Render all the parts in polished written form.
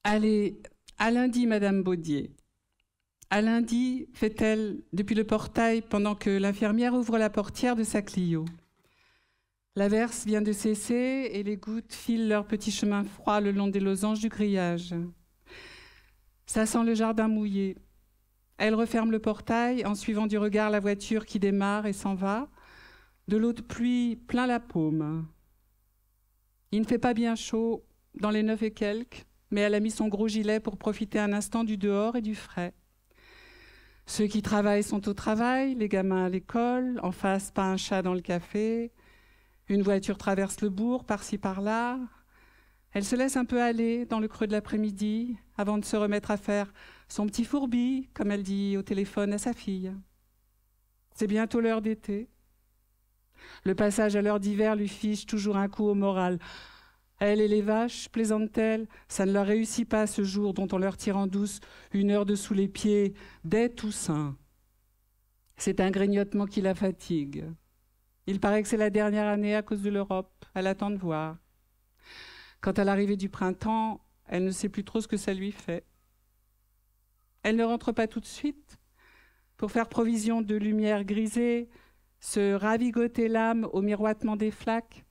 Allez, à lundi, Madame Baudier. À lundi, fait-elle depuis le portail pendant que l'infirmière ouvre la portière de sa Clio. L'averse vient de cesser et les gouttes filent leur petit chemin froid le long des losanges du grillage. Ça sent le jardin mouillé. Elle referme le portail en suivant du regard la voiture qui démarre et s'en va. De l'eau de pluie plein la paume. Il ne fait pas bien chaud dans les 9 et quelques, mais elle a mis son gros gilet pour profiter un instant du dehors et du frais. Ceux qui travaillent sont au travail, les gamins à l'école, en face pas un chat dans le café. Une voiture traverse le bourg par-ci par-là. Elle se laisse un peu aller dans le creux de l'après-midi avant de se remettre à faire son petit fourbi, comme elle dit au téléphone à sa fille. C'est bientôt l'heure d'été. Le passage à l'heure d'hiver lui fiche toujours un coup au moral. Elle et les vaches, plaisante-t-elle, ça ne leur réussit pas ce jour dont on leur tire en douce une heure de sous les pieds dès Toussaint. C'est un grignotement qui la fatigue. Il paraît que c'est la dernière année à cause de l'Europe. Elle attend de voir. Quant à l'arrivée du printemps, elle ne sait plus trop ce que ça lui fait. Elle ne rentre pas tout de suite pour faire provision de lumière grisée, se ravigoter l'âme au miroitement des flaques.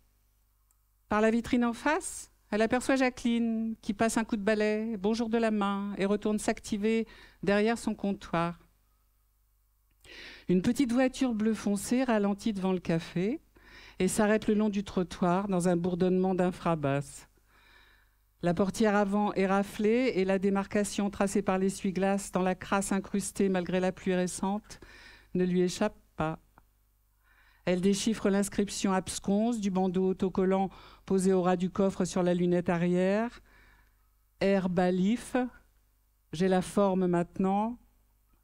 Par la vitrine en face, elle aperçoit Jacqueline qui passe un coup de balai, bonjour de la main, et retourne s'activer derrière son comptoir. Une petite voiture bleu foncé ralentit devant le café et s'arrête le long du trottoir dans un bourdonnement d'infrabasses. La portière avant est raflée et la démarcation tracée par l'essuie-glace dans la crasse incrustée malgré la pluie récente ne lui échappe pas. Elle déchiffre l'inscription absconse du bandeau autocollant posé au ras du coffre sur la lunette arrière. Air balif, j'ai la forme maintenant,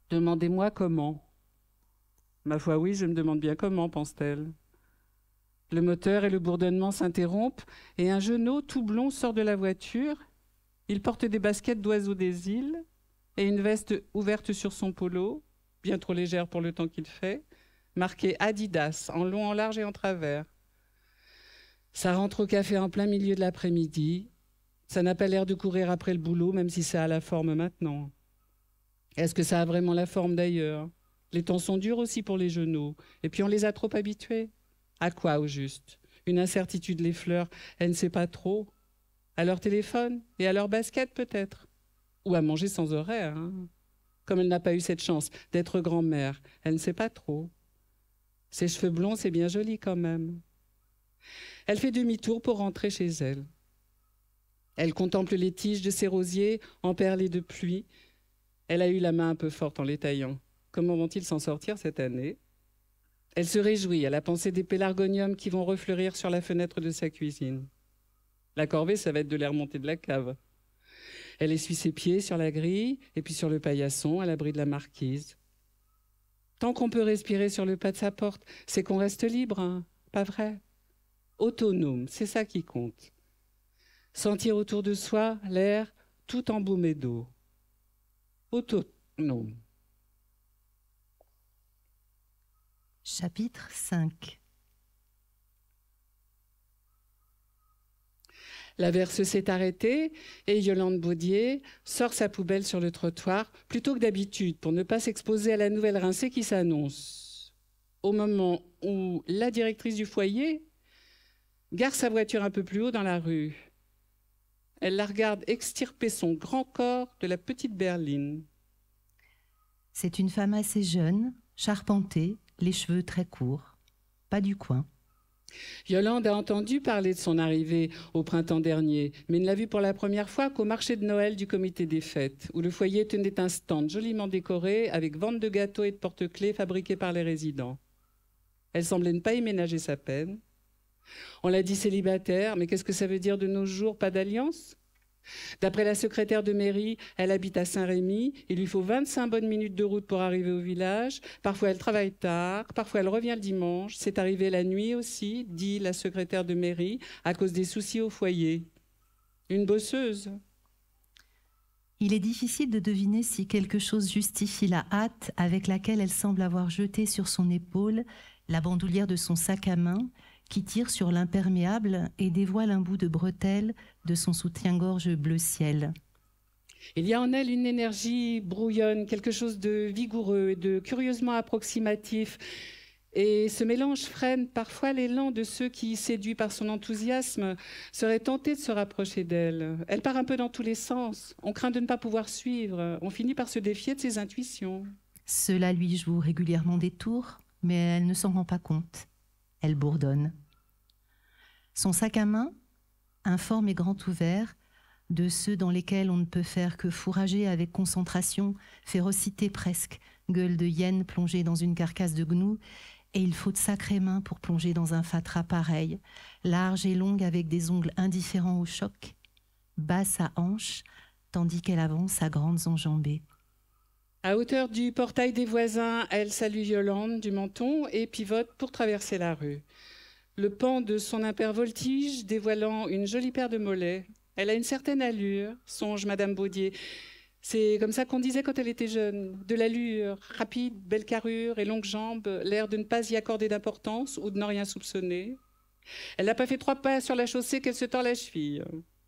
demandez-moi comment. Ma foi oui, je me demande bien comment, pense-t-elle. Le moteur et le bourdonnement s'interrompent et un genou tout blond sort de la voiture. Il porte des baskets d'oiseau des îles et une veste ouverte sur son polo, bien trop légère pour le temps qu'il fait, marquée Adidas, en long, en large et en travers. Ça rentre au café en plein milieu de l'après-midi. Ça n'a pas l'air de courir après le boulot, même si ça a la forme maintenant. Est-ce que ça a vraiment la forme d'ailleurs ? Les temps sont durs aussi pour les genoux. Et puis on les a trop habitués. À quoi au juste ? Une incertitude les fleurs, elle ne sait pas trop. À leur téléphone et à leur basket peut-être. Ou à manger sans horaire. Hein. Comme elle n'a pas eu cette chance d'être grand-mère, elle ne sait pas trop. Ses cheveux blonds, c'est bien joli quand même. Elle fait demi-tour pour rentrer chez elle. Elle contemple les tiges de ses rosiers emperlés de pluie. Elle a eu la main un peu forte en les taillant. Comment vont-ils s'en sortir cette année ? Elle se réjouit à la pensée des pélargoniums qui vont refleurir sur la fenêtre de sa cuisine. La corvée, ça va être de l'air monté de la cave. Elle essuie ses pieds sur la grille et puis sur le paillasson à l'abri de la marquise. Tant qu'on peut respirer sur le pas de sa porte, c'est qu'on reste libre, hein, pas vrai ? Autonome, c'est ça qui compte. Sentir autour de soi l'air tout embaumé d'eau. Autonome. Chapitre 5. L'averse s'est arrêtée et Yolande Baudier sort sa poubelle sur le trottoir plutôt que d'habitude pour ne pas s'exposer à la nouvelle rincée qui s'annonce. Au moment où la directrice du foyer gare sa voiture un peu plus haut dans la rue. Elle la regarde extirper son grand corps de la petite berline. C'est une femme assez jeune, charpentée, les cheveux très courts, pas du coin. Yolande a entendu parler de son arrivée au printemps dernier, mais ne l'a vue pour la première fois qu'au marché de Noël du comité des fêtes, où le foyer tenait un stand joliment décoré avec vente de gâteaux et de porte-clés fabriqués par les résidents. Elle semblait ne pas y ménager sa peine. On l'a dit célibataire, mais qu'est-ce que ça veut dire de nos jours, pas d'alliance ? D'après la secrétaire de mairie, elle habite à Saint-Rémy. Il lui faut 25 bonnes minutes de route pour arriver au village. Parfois, elle travaille tard. Parfois, elle revient le dimanche. C'est arrivé la nuit aussi, dit la secrétaire de mairie, à cause des soucis au foyer. Une bosseuse. Il est difficile de deviner si quelque chose justifie la hâte avec laquelle elle semble avoir jeté sur son épaule la bandoulière de son sac à main qui tire sur l'imperméable et dévoile un bout de bretelle de son soutien-gorge bleu ciel. Il y a en elle une énergie brouillonne, quelque chose de vigoureux et de curieusement approximatif. Et ce mélange freine parfois l'élan de ceux qui, séduits par son enthousiasme, seraient tentés de se rapprocher d'elle. Elle part un peu dans tous les sens. On craint de ne pas pouvoir suivre. On finit par se défier de ses intuitions. Cela lui joue régulièrement des tours, mais elle ne s'en rend pas compte. Elle bourdonne. Son sac à main, informe et grand ouvert, de ceux dans lesquels on ne peut faire que fourrager avec concentration, férocité presque, gueule de hyène plongée dans une carcasse de gnou, et il faut de sacrées mains pour plonger dans un fatras pareil, large et longue avec des ongles indifférents au choc, basse à hanche, tandis qu'elle avance à grandes enjambées. À hauteur du portail des voisins, elle salue Yolande du menton et pivote pour traverser la rue. Le pan de son impair voltige dévoilant une jolie paire de mollets. Elle a une certaine allure, songe Madame Baudier. C'est comme ça qu'on disait quand elle était jeune. De l'allure, rapide, belle carrure et longues jambes, l'air de ne pas y accorder d'importance ou de n'en rien soupçonner. Elle n'a pas fait 3 pas sur la chaussée qu'elle se tord la cheville.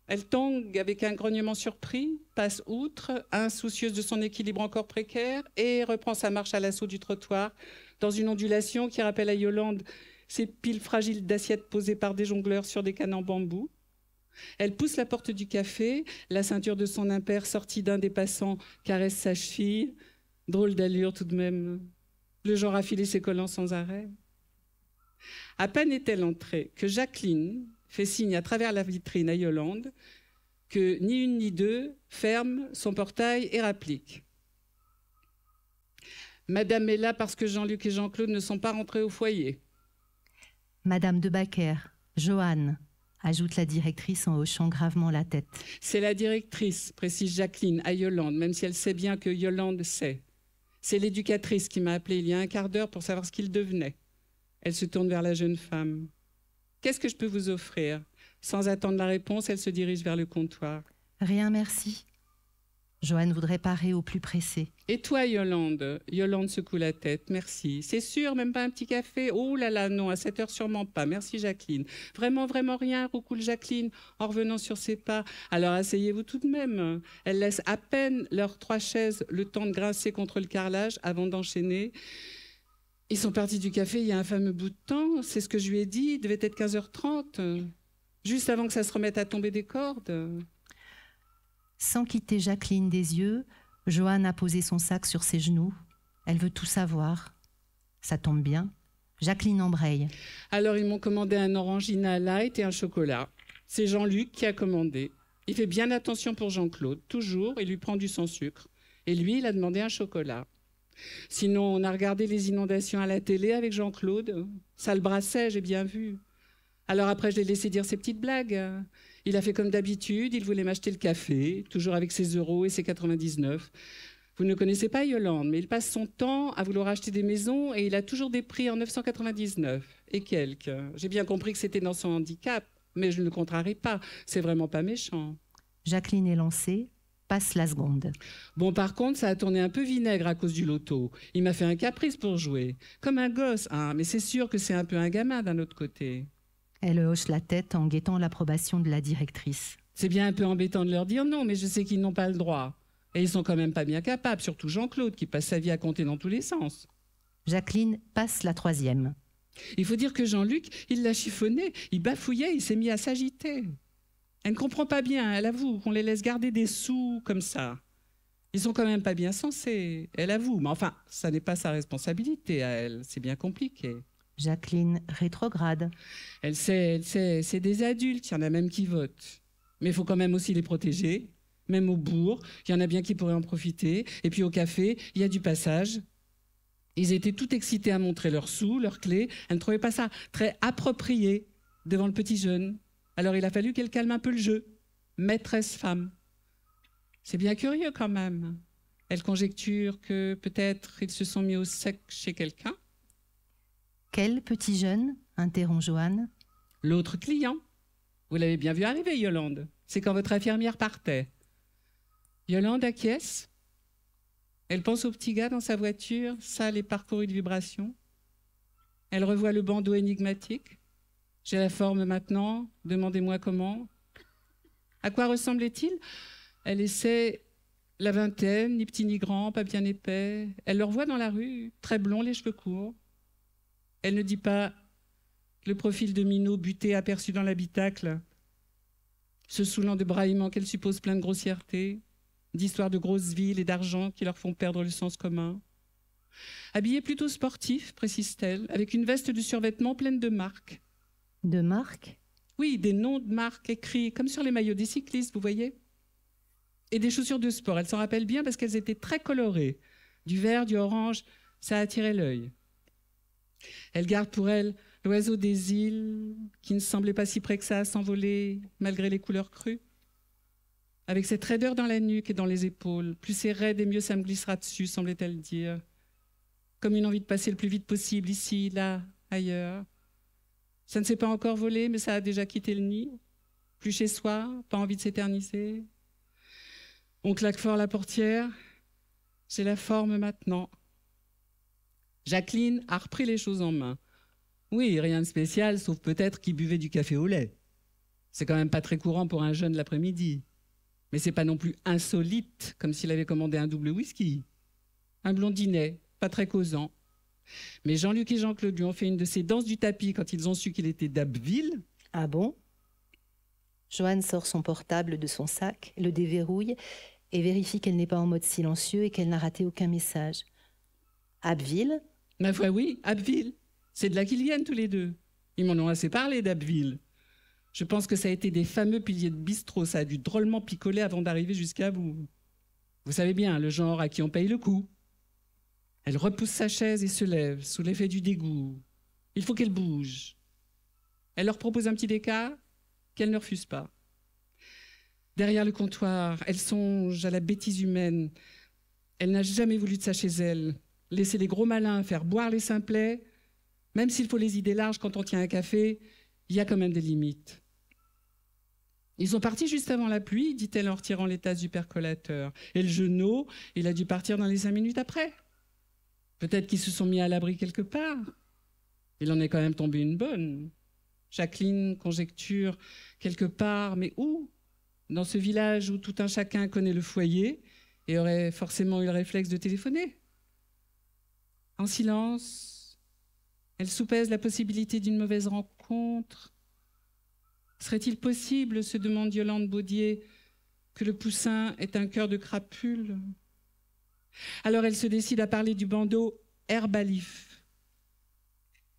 Elle tangue avec un grognement surpris, passe outre, insoucieuse de son équilibre encore précaire, et reprend sa marche à l'assaut du trottoir, dans une ondulation qui rappelle à Yolande ces piles fragiles d'assiettes posées par des jongleurs sur des cannes en bambou. Elle pousse la porte du café, la ceinture de son impair sortie d'un des passants caresse sa cheville. Drôle d'allure tout de même, le genre à filer ses collants sans arrêt. À peine est-elle entrée que Jacqueline fait signe à travers la vitrine à Yolande que ni une ni deux ferme son portail et rapplique. Madame est là parce que Jean-Luc et Jean-Claude ne sont pas rentrés au foyer. Madame de Backer, Joanne, ajoute la directrice en hochant gravement la tête. C'est la directrice, précise Jacqueline, à Yolande, même si elle sait bien que Yolande sait. C'est l'éducatrice qui m'a appelée il y a un quart d'heure pour savoir ce qu'il devenait. Elle se tourne vers la jeune femme. Qu'est-ce que je peux vous offrir? Sans attendre la réponse, elle se dirige vers le comptoir. Rien, merci. Joanne voudrait parer au plus pressé. Et toi, Yolande? Yolande secoue la tête. Merci. C'est sûr, même pas un petit café? Oh là là, non, à 7 heures sûrement pas. Merci, Jacqueline. Vraiment, vraiment rien, roucoule Jacqueline, en revenant sur ses pas. Alors asseyez-vous tout de même. Elle laisse à peine leurs 3 chaises le temps de grincer contre le carrelage avant d'enchaîner. Ils sont partis du café il y a un fameux bout de temps. C'est ce que je lui ai dit. Il devait être 15h30. Juste avant que ça se remette à tomber des cordes. Sans quitter Jacqueline des yeux, Joanne a posé son sac sur ses genoux. Elle veut tout savoir. Ça tombe bien. Jacqueline embraye. Alors ils m'ont commandé un Orangina Light et un chocolat. C'est Jean-Luc qui a commandé. Il fait bien attention pour Jean-Claude. Toujours, il lui prend du sans sucre. Et lui, il a demandé un chocolat. Sinon, on a regardé les inondations à la télé avec Jean-Claude. Ça le brassait, j'ai bien vu. Alors après, je l'ai laissé dire ses petites blagues. Il a fait comme d'habitude, il voulait m'acheter le café, toujours avec ses euros et ses 99. Vous ne connaissez pas Yolande, mais il passe son temps à vouloir acheter des maisons et il a toujours des prix en 999 et quelques. J'ai bien compris que c'était dans son handicap, mais je ne le contrarie pas. C'est vraiment pas méchant. Jacqueline est lancée, passe la seconde. Bon, par contre, ça a tourné un peu vinaigre à cause du loto. Il m'a fait un caprice pour jouer. Comme un gosse, hein, mais c'est sûr que c'est un peu un gamin d'un autre côté. Elle hoche la tête en guettant l'approbation de la directrice. C'est bien un peu embêtant de leur dire non, mais je sais qu'ils n'ont pas le droit. Et ils sont quand même pas bien capables, surtout Jean-Claude, qui passe sa vie à compter dans tous les sens. Jacqueline passe la troisième. Il faut dire que Jean-Luc, il l'a chiffonné, il bafouillait, il s'est mis à s'agiter. Elle ne comprend pas bien, elle avoue qu'on les laisse garder des sous comme ça. Ils sont quand même pas bien censés, elle avoue. Mais enfin, ça n'est pas sa responsabilité à elle, c'est bien compliqué. Jacqueline rétrograde. Elle sait, c'est des adultes, il y en a même qui votent. Mais il faut quand même aussi les protéger. Même au bourg, il y en a bien qui pourraient en profiter. Et puis au café, il y a du passage. Ils étaient tout excités à montrer leurs sous, leurs clés. Elle ne trouvait pas ça très approprié devant le petit jeune. Alors il a fallu qu'elle calme un peu le jeu. Maîtresse-femme. C'est bien curieux quand même. Elle conjecture que peut-être ils se sont mis au sec chez quelqu'un. Quel petit jeune? Interrompt Joanne. L'autre client. Vous l'avez bien vu arriver, Yolande. C'est quand votre infirmière partait. Yolande acquiesce. Elle pense au petit gars dans sa voiture, sale et parcouru de vibrations. Elle revoit le bandeau énigmatique. J'ai la forme maintenant, demandez-moi comment. À quoi ressemblait-il? Elle essaie La vingtaine, ni petit ni grand, pas bien épais. Elle le revoit dans la rue, très blond, les cheveux courts. Elle ne dit pas le profil de minot buté aperçu dans l'habitacle, se saoulant de braillements qu'elle suppose plein de grossièreté, d'histoires de grosses villes et d'argent qui leur font perdre le sens commun. Habillée plutôt sportif, précise-t-elle, avec une veste de survêtement pleine de marques. De marques? Oui, des noms de marques écrits comme sur les maillots des cyclistes, vous voyez. Et des chaussures de sport, elle s'en rappelle bien parce qu'elles étaient très colorées. Du vert, du orange, ça attirait l'œil. Elle garde pour elle l'oiseau des îles qui ne semblait pas si près que ça à s'envoler malgré les couleurs crues. Avec cette raideur dans la nuque et dans les épaules, plus c'est raide et mieux ça me glissera dessus, semblait-elle dire. Comme une envie de passer le plus vite possible, ici, là, ailleurs. Ça ne s'est pas encore volé, mais ça a déjà quitté le nid. Plus chez soi, pas envie de s'éterniser. On claque fort la portière. J'ai la forme maintenant. Jacqueline a repris les choses en main. Oui, rien de spécial, sauf peut-être qu'il buvait du café au lait. C'est quand même pas très courant pour un jeune l'après-midi. Mais c'est pas non plus insolite, comme s'il avait commandé un double whisky. Un blondinet, pas très causant. Mais Jean-Luc et Jean-Claude lui ont fait une de ces danses du tapis quand ils ont su qu'il était d'Abbeville. Ah bon? Joanne sort son portable de son sac, le déverrouille et vérifie qu'elle n'est pas en mode silencieux et qu'elle n'a raté aucun message. Abbeville? Ma foi, oui, Abbeville. C'est de là qu'ils viennent tous les deux. Ils m'en ont assez parlé d'Abbeville. Je pense que ça a été des fameux piliers de bistrot. Ça a dû drôlement picoler avant d'arriver jusqu'à vous. Vous savez bien, le genre à qui on paye le coup. Elle repousse sa chaise et se lève, sous l'effet du dégoût. Il faut qu'elle bouge. Elle leur propose un petit déca qu'elle ne refuse pas. Derrière le comptoir, elle songe à la bêtise humaine. Elle n'a jamais voulu de ça chez elle. Laisser les gros malins faire boire les simplets, même s'il faut les idées larges quand on tient un café, il y a quand même des limites. Ils sont partis juste avant la pluie, dit-elle en retirant les tasses du percolateur. Et le genou, il a dû partir dans les 5 minutes après. Peut-être qu'ils se sont mis à l'abri quelque part. Il en est quand même tombé une bonne. Jacqueline conjecture quelque part, mais où? Dans ce village où tout un chacun connaît le foyer et aurait forcément eu le réflexe de téléphoner. En silence, elle soupèse la possibilité d'une mauvaise rencontre. Serait-il possible, se demande Yolande Baudier, que le poussin ait un cœur de crapule? Alors elle se décide à parler du bandeau herbalif.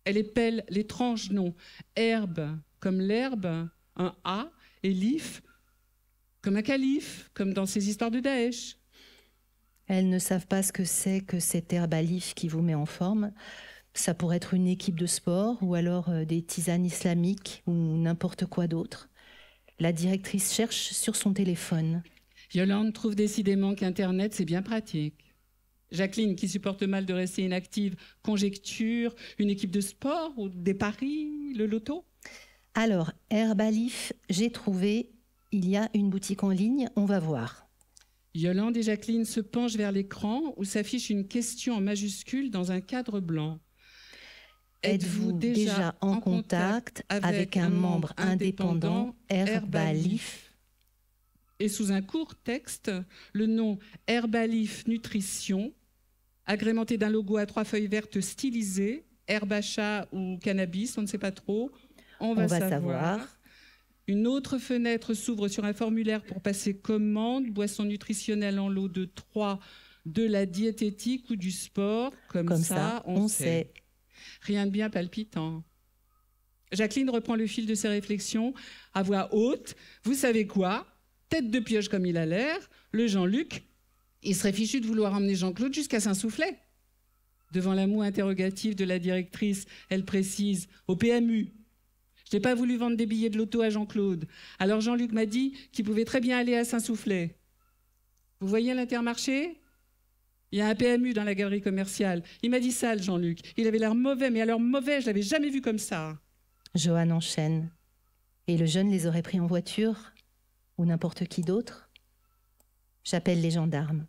Elle épelle l'étrange nom. Herbe comme l'herbe, un A, et lif comme un calife, comme dans ces histoires de Daesh. Elles ne savent pas ce que c'est que cet herbalif qui vous met en forme. Ça pourrait être une équipe de sport ou alors des tisanes islamiques ou n'importe quoi d'autre. La directrice cherche sur son téléphone. Yolande trouve décidément qu'Internet, c'est bien pratique. Jacqueline, qui supporte mal de rester inactive, conjecture une équipe de sport ou des paris, le loto? Alors, Herbalif, j'ai trouvé, il y a une boutique en ligne, on va voir. Yolande et Jacqueline se penchent vers l'écran où s'affiche une question en majuscule dans un cadre blanc. Êtes-vous déjà en contact avec un membre indépendant Herbalif? Et sous un court texte, le nom Herbalif Nutrition, agrémenté d'un logo à 3 feuilles vertes stylisées, herbe à chat ou cannabis, on ne sait pas trop. On va savoir. Une autre fenêtre s'ouvre sur un formulaire pour passer commande, boisson nutritionnelle en lot de 3, de la diététique ou du sport. Comme ça, on sait. Rien de bien palpitant. Jacqueline reprend le fil de ses réflexions à voix haute. Vous savez quoi? Tête de pioche comme il a l'air, le Jean-Luc, il serait fichu de vouloir emmener Jean-Claude jusqu'à Saint-Soufflet. Devant la moue interrogative de la directrice, elle précise « au PMU ». Je n'ai pas voulu vendre des billets de loto à Jean-Claude. Alors Jean-Luc m'a dit qu'il pouvait très bien aller à Saint-Soufflet. Vous voyez l'Intermarché? Il y a un PMU dans la galerie commerciale. Il m'a dit ça, le Jean-Luc. Il avait l'air mauvais, mais alors mauvais, je ne l'avais jamais vu comme ça. Joanne enchaîne. Et le jeune les aurait pris en voiture? Ou n'importe qui d'autre? J'appelle les gendarmes.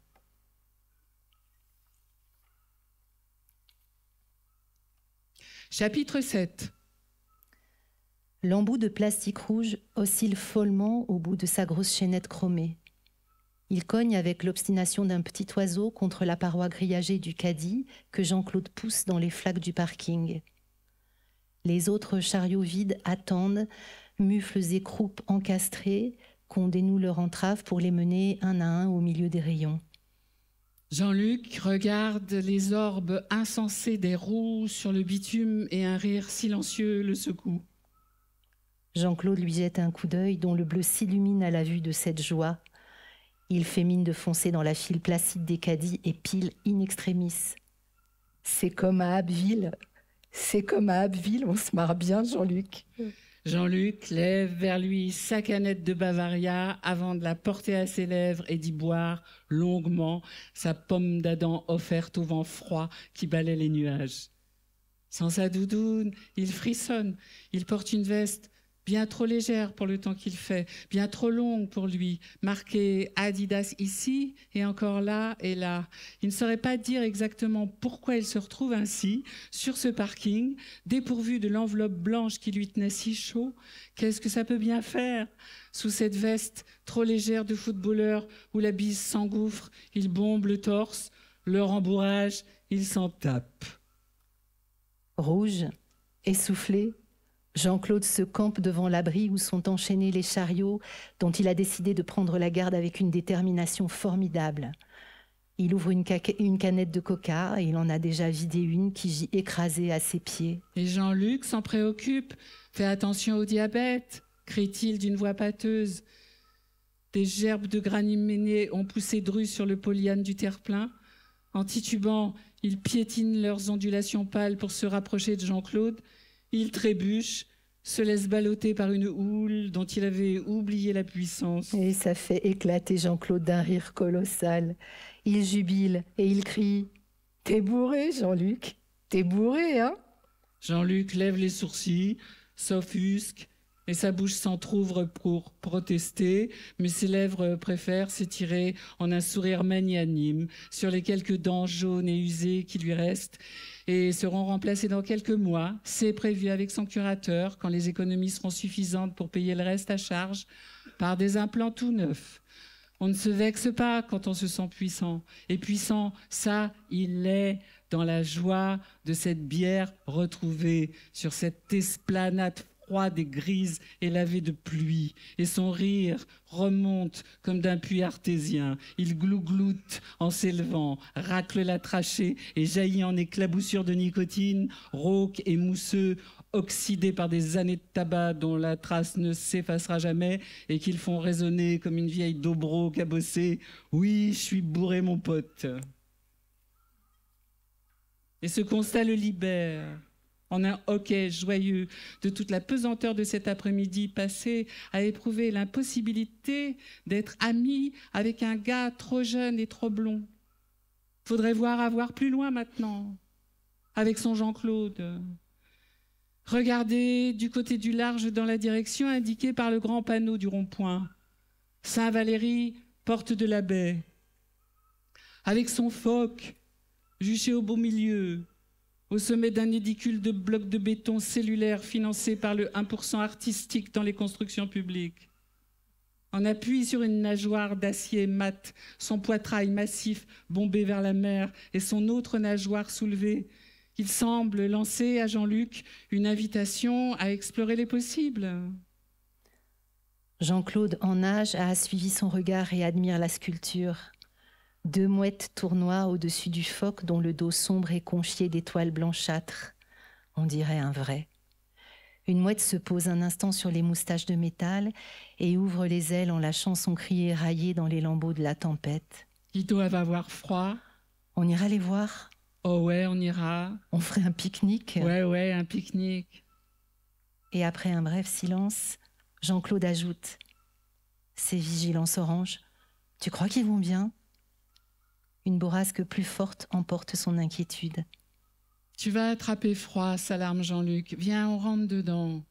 Chapitre 7. L'embout de plastique rouge oscille follement au bout de sa grosse chaînette chromée. Il cogne avec l'obstination d'un petit oiseau contre la paroi grillagée du caddie que Jean-Claude pousse dans les flaques du parking. Les autres chariots vides attendent, mufles et croupes encastrées, qu'on dénoue leur entrave pour les mener un à un au milieu des rayons. Jean-Luc regarde les orbes insensés des roues sur le bitume et un rire silencieux le secoue. Jean-Claude lui jette un coup d'œil dont le bleu s'illumine à la vue de cette joie. Il fait mine de foncer dans la file placide des caddies et pile in extremis. C'est comme à Abbeville. C'est comme à Abbeville, on se marre bien, Jean-Luc. Jean-Luc lève vers lui sa canette de Bavaria avant de la porter à ses lèvres et d'y boire longuement sa pomme d'Adam offerte au vent froid qui balaie les nuages. Sans sa doudoune, il frissonne. Il porte une veste bien trop légère pour le temps qu'il fait, bien trop longue pour lui, marquée Adidas ici et encore là et là. Il ne saurait pas dire exactement pourquoi il se retrouve ainsi, sur ce parking, dépourvu de l'enveloppe blanche qui lui tenait si chaud. Qu'est-ce que ça peut bien faire? Sous cette veste trop légère de footballeur où la bise s'engouffre, il bombe le torse, le rembourrage, il s'en tape. Rouge, essoufflé, Jean-Claude se campe devant l'abri où sont enchaînés les chariots dont il a décidé de prendre la garde avec une détermination formidable. Il ouvre une canette de coca et il en a déjà vidé une qui gît écrasée à ses pieds. Et Jean-Luc s'en préoccupe. « Fais attention au diabète !» crie-t-il d'une voix pâteuse. Des gerbes de graminées ont poussé dru sur le polyane du terre-plein. En titubant, ils piétinent leurs ondulations pâles pour se rapprocher de Jean-Claude. Il trébuche, se laisse balloter par une houle dont il avait oublié la puissance. Et ça fait éclater Jean-Claude d'un rire colossal. Il jubile et il crie « T'es bourré, Jean-Luc, t'es bourré, hein ?» Jean-Luc lève les sourcils, s'offusque, et sa bouche s'entr'ouvre pour protester, mais ses lèvres préfèrent s'étirer en un sourire magnanime sur les quelques dents jaunes et usées qui lui restent et seront remplacées dans quelques mois. C'est prévu avec son curateur, quand les économies seront suffisantes pour payer le reste à charge, par des implants tout neufs. On ne se vexe pas quand on se sent puissant. Et puissant, ça, il l'est dans la joie de cette bière retrouvée sur cette esplanade froide et grise et lavée de pluie. Et son rire remonte comme d'un puits artésien. Il glougloute en s'élevant, racle la trachée et jaillit en éclaboussures de nicotine, rauque et mousseux, oxydés par des années de tabac dont la trace ne s'effacera jamais et qu'ils font résonner comme une vieille dobro cabossée. Oui, je suis bourré, mon pote. Et ce constat le libère en un hoquet joyeux de toute la pesanteur de cet après-midi passé à éprouver l'impossibilité d'être ami avec un gars trop jeune et trop blond. Faudrait voir plus loin maintenant, avec son Jean-Claude. Regardez du côté du large dans la direction indiquée par le grand panneau du rond-point. Saint-Valéry, porte de la baie. Avec son phoque, juché au beau milieu, au sommet d'un édicule de blocs de béton cellulaire financé par le 1% artistique dans les constructions publiques. En appui sur une nageoire d'acier mat, son poitrail massif bombé vers la mer et son autre nageoire soulevée, il semble lancer à Jean-Luc une invitation à explorer les possibles. Jean-Claude, en nage, a suivi son regard et admire la sculpture. 2 mouettes tournoient au-dessus du phoque dont le dos sombre est conchié d'étoiles blanchâtres. On dirait un vrai. Une mouette se pose un instant sur les moustaches de métal et ouvre les ailes en lâchant son cri éraillé dans les lambeaux de la tempête. Ils doivent avoir froid. On ira les voir? Oh ouais, on ira. On ferait un pique-nique? Ouais, un pique-nique. Et après un bref silence, Jean-Claude ajoute « Ces vigilances oranges, tu crois qu'ils vont bien ?» Une bourrasque plus forte emporte son inquiétude. « Tu vas attraper froid, s'alarme Jean-Luc. Viens, on rentre dedans. »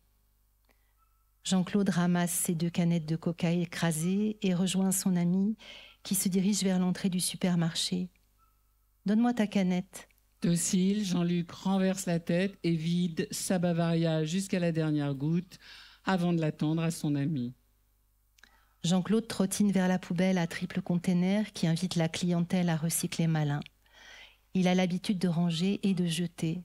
Jean-Claude ramasse ses 2 canettes de coca écrasées et rejoint son ami qui se dirige vers l'entrée du supermarché. « Donne-moi ta canette. » Docile, Jean-Luc renverse la tête et vide sa Bavaria jusqu'à la dernière goutte avant de l'attendre à son ami. Jean-Claude trottine vers la poubelle à triple container qui invite la clientèle à recycler malin. Il a l'habitude de ranger et de jeter.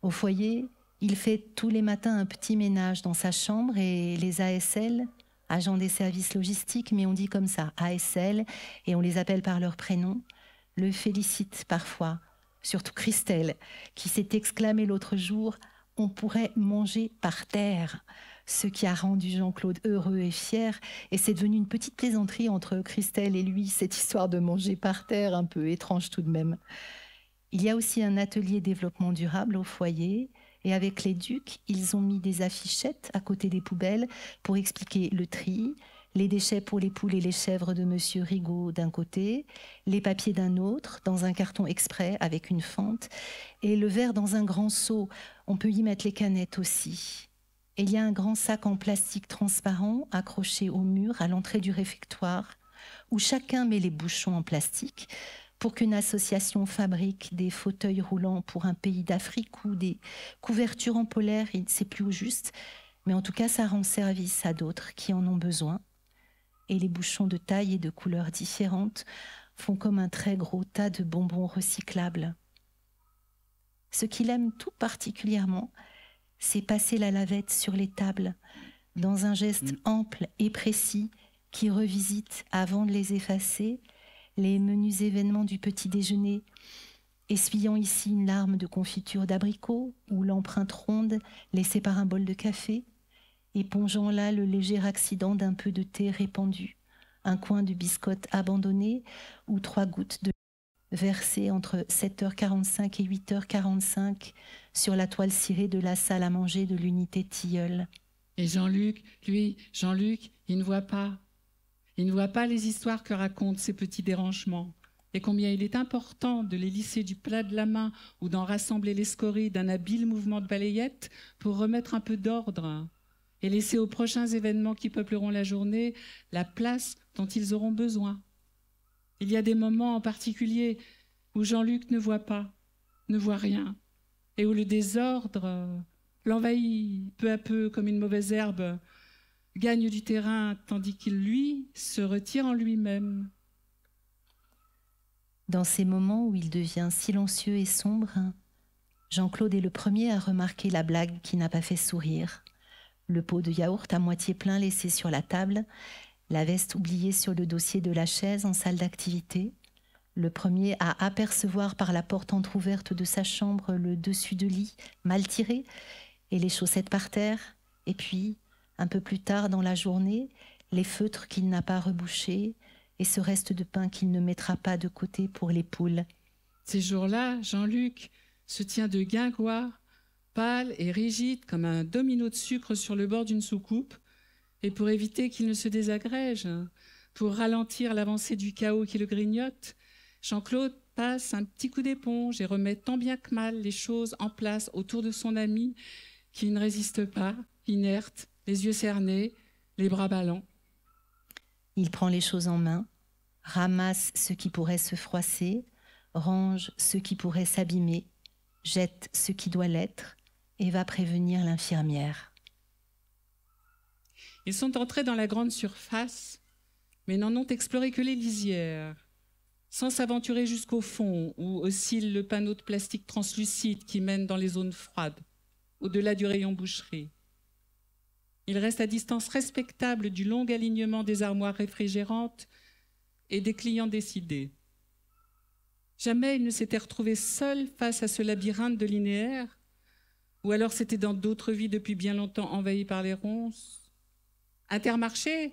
Au foyer, il fait tous les matins un petit ménage dans sa chambre et les ASL, agents des services logistiques, mais on dit comme ça, ASL, et on les appelle par leur prénom, le félicitent parfois, surtout Christelle, qui s'est exclamée l'autre jour « On pourrait manger par terre », ce qui a rendu Jean-Claude heureux et fier, et c'est devenu une petite plaisanterie entre Christelle et lui, cette histoire de manger par terre, un peu étrange tout de même. Il y a aussi un atelier développement durable au foyer, et avec les Ducs, ils ont mis des affichettes à côté des poubelles pour expliquer le tri, les déchets pour les poules et les chèvres de Monsieur Rigaud d'un côté, les papiers d'un autre, dans un carton exprès avec une fente, et le verre dans un grand seau. On peut y mettre les canettes aussi. Et il y a un grand sac en plastique transparent accroché au mur à l'entrée du réfectoire, où chacun met les bouchons en plastique pour qu'une association fabrique des fauteuils roulants pour un pays d'Afrique ou des couvertures en polaire, il ne sait plus au juste, mais en tout cas ça rend service à d'autres qui en ont besoin. Et les bouchons de taille et de couleurs différentes font comme un très gros tas de bonbons recyclables. Ce qu'il aime tout particulièrement, c'est passer la lavette sur les tables, dans un geste ample et précis qui revisite, avant de les effacer, les menus événements du petit déjeuner, essuyant ici une larme de confiture d'abricot ou l'empreinte ronde laissée par un bol de café, épongeant là le léger accident d'un peu de thé répandu, un coin de biscotte abandonné ou 3 gouttes de versées entre 7h45 et 8h45 sur la toile cirée de la salle à manger de l'unité Tilleul. Et Jean-Luc, lui, il ne voit pas. Il ne voit pas les histoires que racontent ces petits dérangements et combien il est important de les lisser du plat de la main ou d'en rassembler les scories d'un habile mouvement de balayette pour remettre un peu d'ordre et laisser aux prochains événements qui peupleront la journée la place dont ils auront besoin. Il y a des moments en particulier où Jean-Luc ne voit pas, ne voit rien, et où le désordre l'envahit peu à peu comme une mauvaise herbe, gagne du terrain tandis qu'il, lui, se retire en lui-même. Dans ces moments où il devient silencieux et sombre, Jean-Claude est le premier à remarquer la blague qui n'a pas fait sourire. Le pot de yaourt à moitié plein laissé sur la table, la veste oubliée sur le dossier de la chaise en salle d'activité, le premier à apercevoir par la porte entr'ouverte de sa chambre le dessus de lit mal tiré et les chaussettes par terre, et puis, un peu plus tard dans la journée, les feutres qu'il n'a pas rebouchés et ce reste de pain qu'il ne mettra pas de côté pour les poules. Ces jours-là, Jean-Luc se tient de guingois, pâle et rigide comme un domino de sucre sur le bord d'une soucoupe, et pour éviter qu'il ne se désagrège, pour ralentir l'avancée du chaos qui le grignote, Jean-Claude passe un petit coup d'éponge et remet tant bien que mal les choses en place autour de son ami qui ne résiste pas, inerte, les yeux cernés, les bras ballants. Il prend les choses en main, ramasse ce qui pourrait se froisser, range ce qui pourrait s'abîmer, jette ce qui doit l'être et va prévenir l'infirmière. Ils sont entrés dans la grande surface, mais n'en ont exploré que les lisières, sans s'aventurer jusqu'au fond où oscille le panneau de plastique translucide qui mène dans les zones froides, au-delà du rayon boucherie. Ils restent à distance respectable du long alignement des armoires réfrigérantes et des clients décidés. Jamais ils ne s'étaient retrouvés seuls face à ce labyrinthe de linéaires, ou alors c'était dans d'autres vies depuis bien longtemps envahies par les ronces. Intermarché,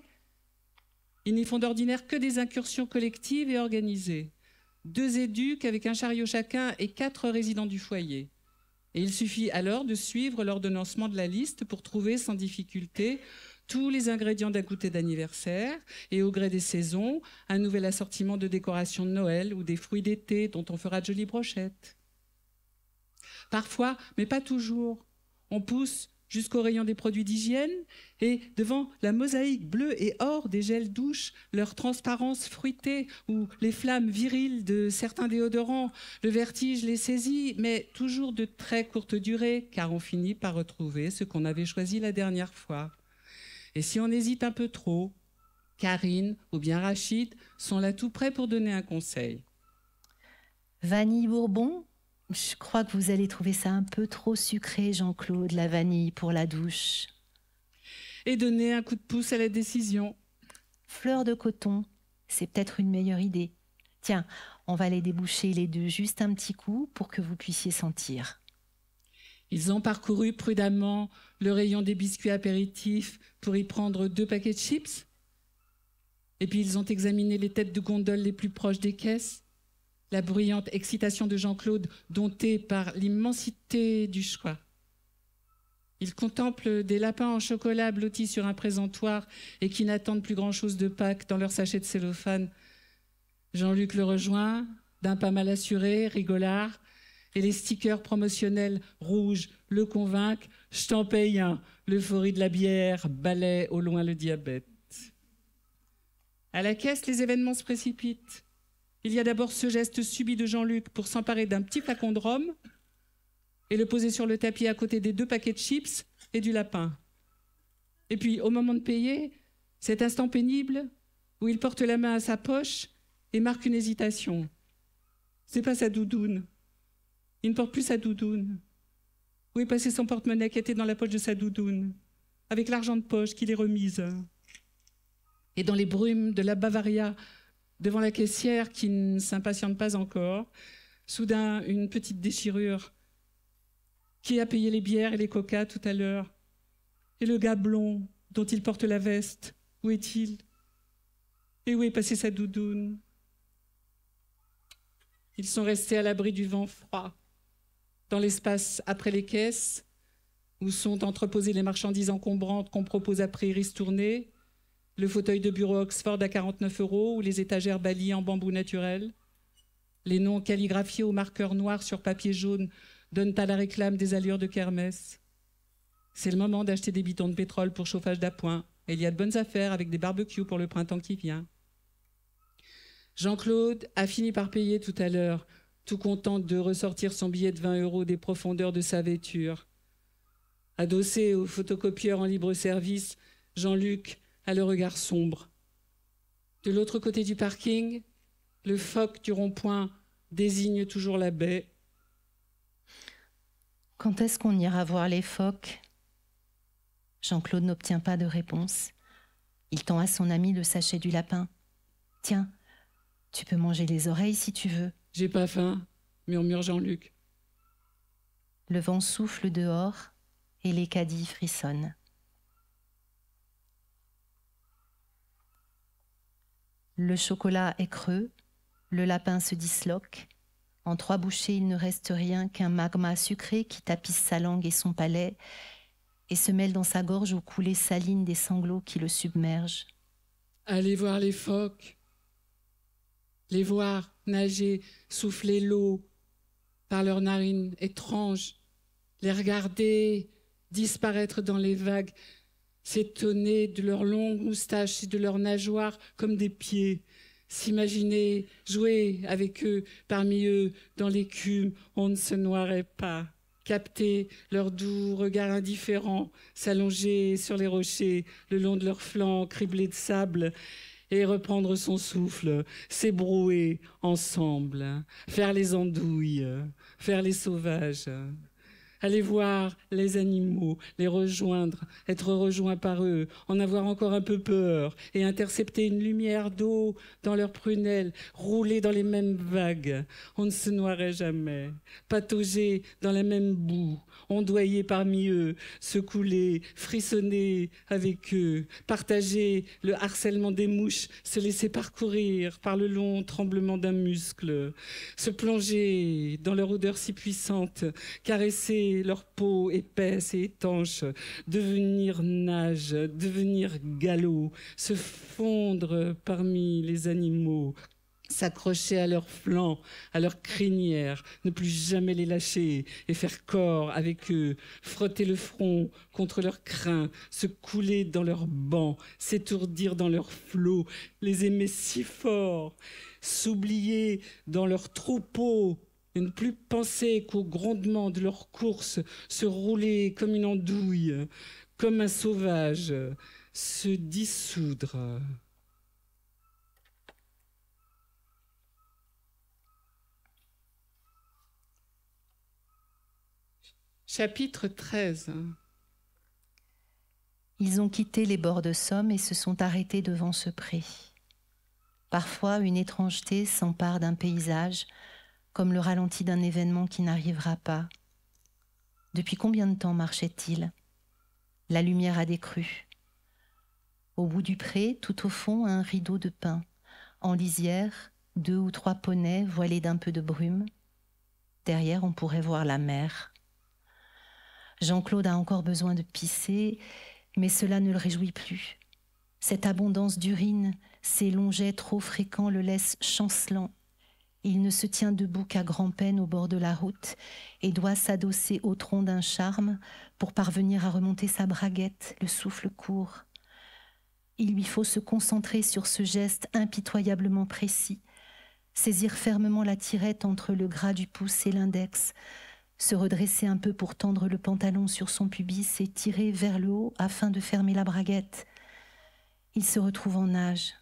ils n'y font d'ordinaire que des incursions collectives et organisées. 2 éduques avec un chariot chacun et 4 résidents du foyer. Et il suffit alors de suivre l'ordonnancement de la liste pour trouver sans difficulté tous les ingrédients d'un goûter d'anniversaire et au gré des saisons, un nouvel assortiment de décorations de Noël ou des fruits d'été dont on fera de jolies brochettes. Parfois, mais pas toujours, on pousse jusqu'au rayon des produits d'hygiène et devant la mosaïque bleue et or des gels douches, leur transparence fruitée ou les flammes viriles de certains déodorants, le vertige les saisit, mais toujours de très courte durée, car on finit par retrouver ce qu'on avait choisi la dernière fois. Et si on hésite un peu trop, Karine ou bien Rachid sont là tout près pour donner un conseil. Vanille Bourbon, je crois que vous allez trouver ça un peu trop sucré, Jean-Claude, la vanille pour la douche. Et donner un coup de pouce à la décision. Fleur de coton, c'est peut-être une meilleure idée. Tiens, on va les déboucher les deux juste un petit coup pour que vous puissiez sentir. Ils ont parcouru prudemment le rayon des biscuits apéritifs pour y prendre 2 paquets de chips. Et puis ils ont examiné les têtes de gondole les plus proches des caisses. La bruyante excitation de Jean-Claude, domptée par l'immensité du choix. Ils contemplent des lapins en chocolat blottis sur un présentoir et qui n'attendent plus grand-chose de Pâques dans leur sachet de cellophane. Jean-Luc le rejoint, d'un pas mal assuré, rigolard, et les stickers promotionnels rouges le convainquent. « Je t'en paye un », l'euphorie de la bière balaie au loin le diabète. À la caisse, les événements se précipitent. Il y a d'abord ce geste subit de Jean-Luc pour s'emparer d'un petit flacon de rhum et le poser sur le tapis à côté des 2 paquets de chips et du lapin. Et puis, au moment de payer, cet instant pénible où il porte la main à sa poche et marque une hésitation. C'est pas sa doudoune. Il ne porte plus sa doudoune. Où est passé son porte-monnaie qui était dans la poche de sa doudoune, avec l'argent de poche qu'il est remise. Et dans les brumes de la Bavaria, devant la caissière qui ne s'impatiente pas encore, soudain une petite déchirure. Qui a payé les bières et les coca tout à l'heure? Et le gars blond dont il porte la veste, où est-il? Et où est passé sa doudoune? Ils sont restés à l'abri du vent froid, dans l'espace après les caisses, où sont entreposées les marchandises encombrantes qu'on propose après ristourner, le fauteuil de bureau Oxford à 49 € ou les étagères Bali en bambou naturel. Les noms calligraphiés au marqueur noir sur papier jaune donnent à la réclame des allures de kermesse. C'est le moment d'acheter des bidons de pétrole pour chauffage d'appoint. Et il y a de bonnes affaires avec des barbecues pour le printemps qui vient. Jean-Claude a fini par payer tout à l'heure, tout content de ressortir son billet de 20 € des profondeurs de sa vêture. Adossé au photocopieur en libre-service, Jean-Luc a le regard sombre. De l'autre côté du parking, le phoque du rond-point désigne toujours la baie. Quand est-ce qu'on ira voir les phoques? Jean-Claude n'obtient pas de réponse. Il tend à son ami le sachet du lapin. « Tiens, tu peux manger les oreilles si tu veux. »« J'ai pas faim, » murmure Jean-Luc. Le vent souffle dehors et les caddies frissonnent. Le chocolat est creux, le lapin se disloque. En 3 bouchées, il ne reste rien qu'un magma sucré qui tapisse sa langue et son palais et se mêle dans sa gorge aux coulées salines des sanglots qui le submergent. Allez voir les phoques, les voir nager, souffler l'eau par leurs narines étranges, les regarder disparaître dans les vagues, s'étonner de leurs longues moustaches et de leurs nageoires comme des pieds, s'imaginer jouer avec eux, parmi eux, dans l'écume, on ne se noierait pas. Capter leur doux regard indifférent, s'allonger sur les rochers, le long de leurs flancs criblés de sable, et reprendre son souffle, s'ébrouer ensemble, faire les andouilles, faire les sauvages. Aller voir les animaux, les rejoindre, être rejoint par eux, en avoir encore un peu peur et intercepter une lumière d'eau dans leurs prunelles, rouler dans les mêmes vagues. On ne se noierait jamais. Patauger dans la même boue, ondoyer parmi eux, se couler, frissonner avec eux, partager le harcèlement des mouches, se laisser parcourir par le long tremblement d'un muscle, se plonger dans leur odeur si puissante, caresser leur peau épaisse et étanche, devenir nage, devenir galop, se fondre parmi les animaux, s'accrocher à leurs flancs, à leurs crinières, ne plus jamais les lâcher et faire corps avec eux, frotter le front contre leurs crins, se couler dans leurs bancs, s'étourdir dans leurs flots, les aimer si fort, s'oublier dans leurs troupeaux, et ne plus penser qu'au grondement de leur course, se rouler comme une andouille, comme un sauvage, se dissoudre. Chapitre 13. Ils ont quitté les bords de Somme et se sont arrêtés devant ce pré. Parfois, une étrangeté s'empare d'un paysage, comme le ralenti d'un événement qui n'arrivera pas. Depuis combien de temps marchait-il ? La lumière a décru. Au bout du pré, tout au fond, un rideau de pin. En lisière, 2 ou 3 poneys voilés d'un peu de brume. Derrière, on pourrait voir la mer. Jean-Claude a encore besoin de pisser, mais cela ne le réjouit plus. Cette abondance d'urine, ces longs jets trop fréquents le laissent chancelant. Il ne se tient debout qu'à grand-peine au bord de la route et doit s'adosser au tronc d'un charme pour parvenir à remonter sa braguette, le souffle court. Il lui faut se concentrer sur ce geste impitoyablement précis, saisir fermement la tirette entre le gras du pouce et l'index, se redresser un peu pour tendre le pantalon sur son pubis et tirer vers le haut afin de fermer la braguette. Il se retrouve en nage.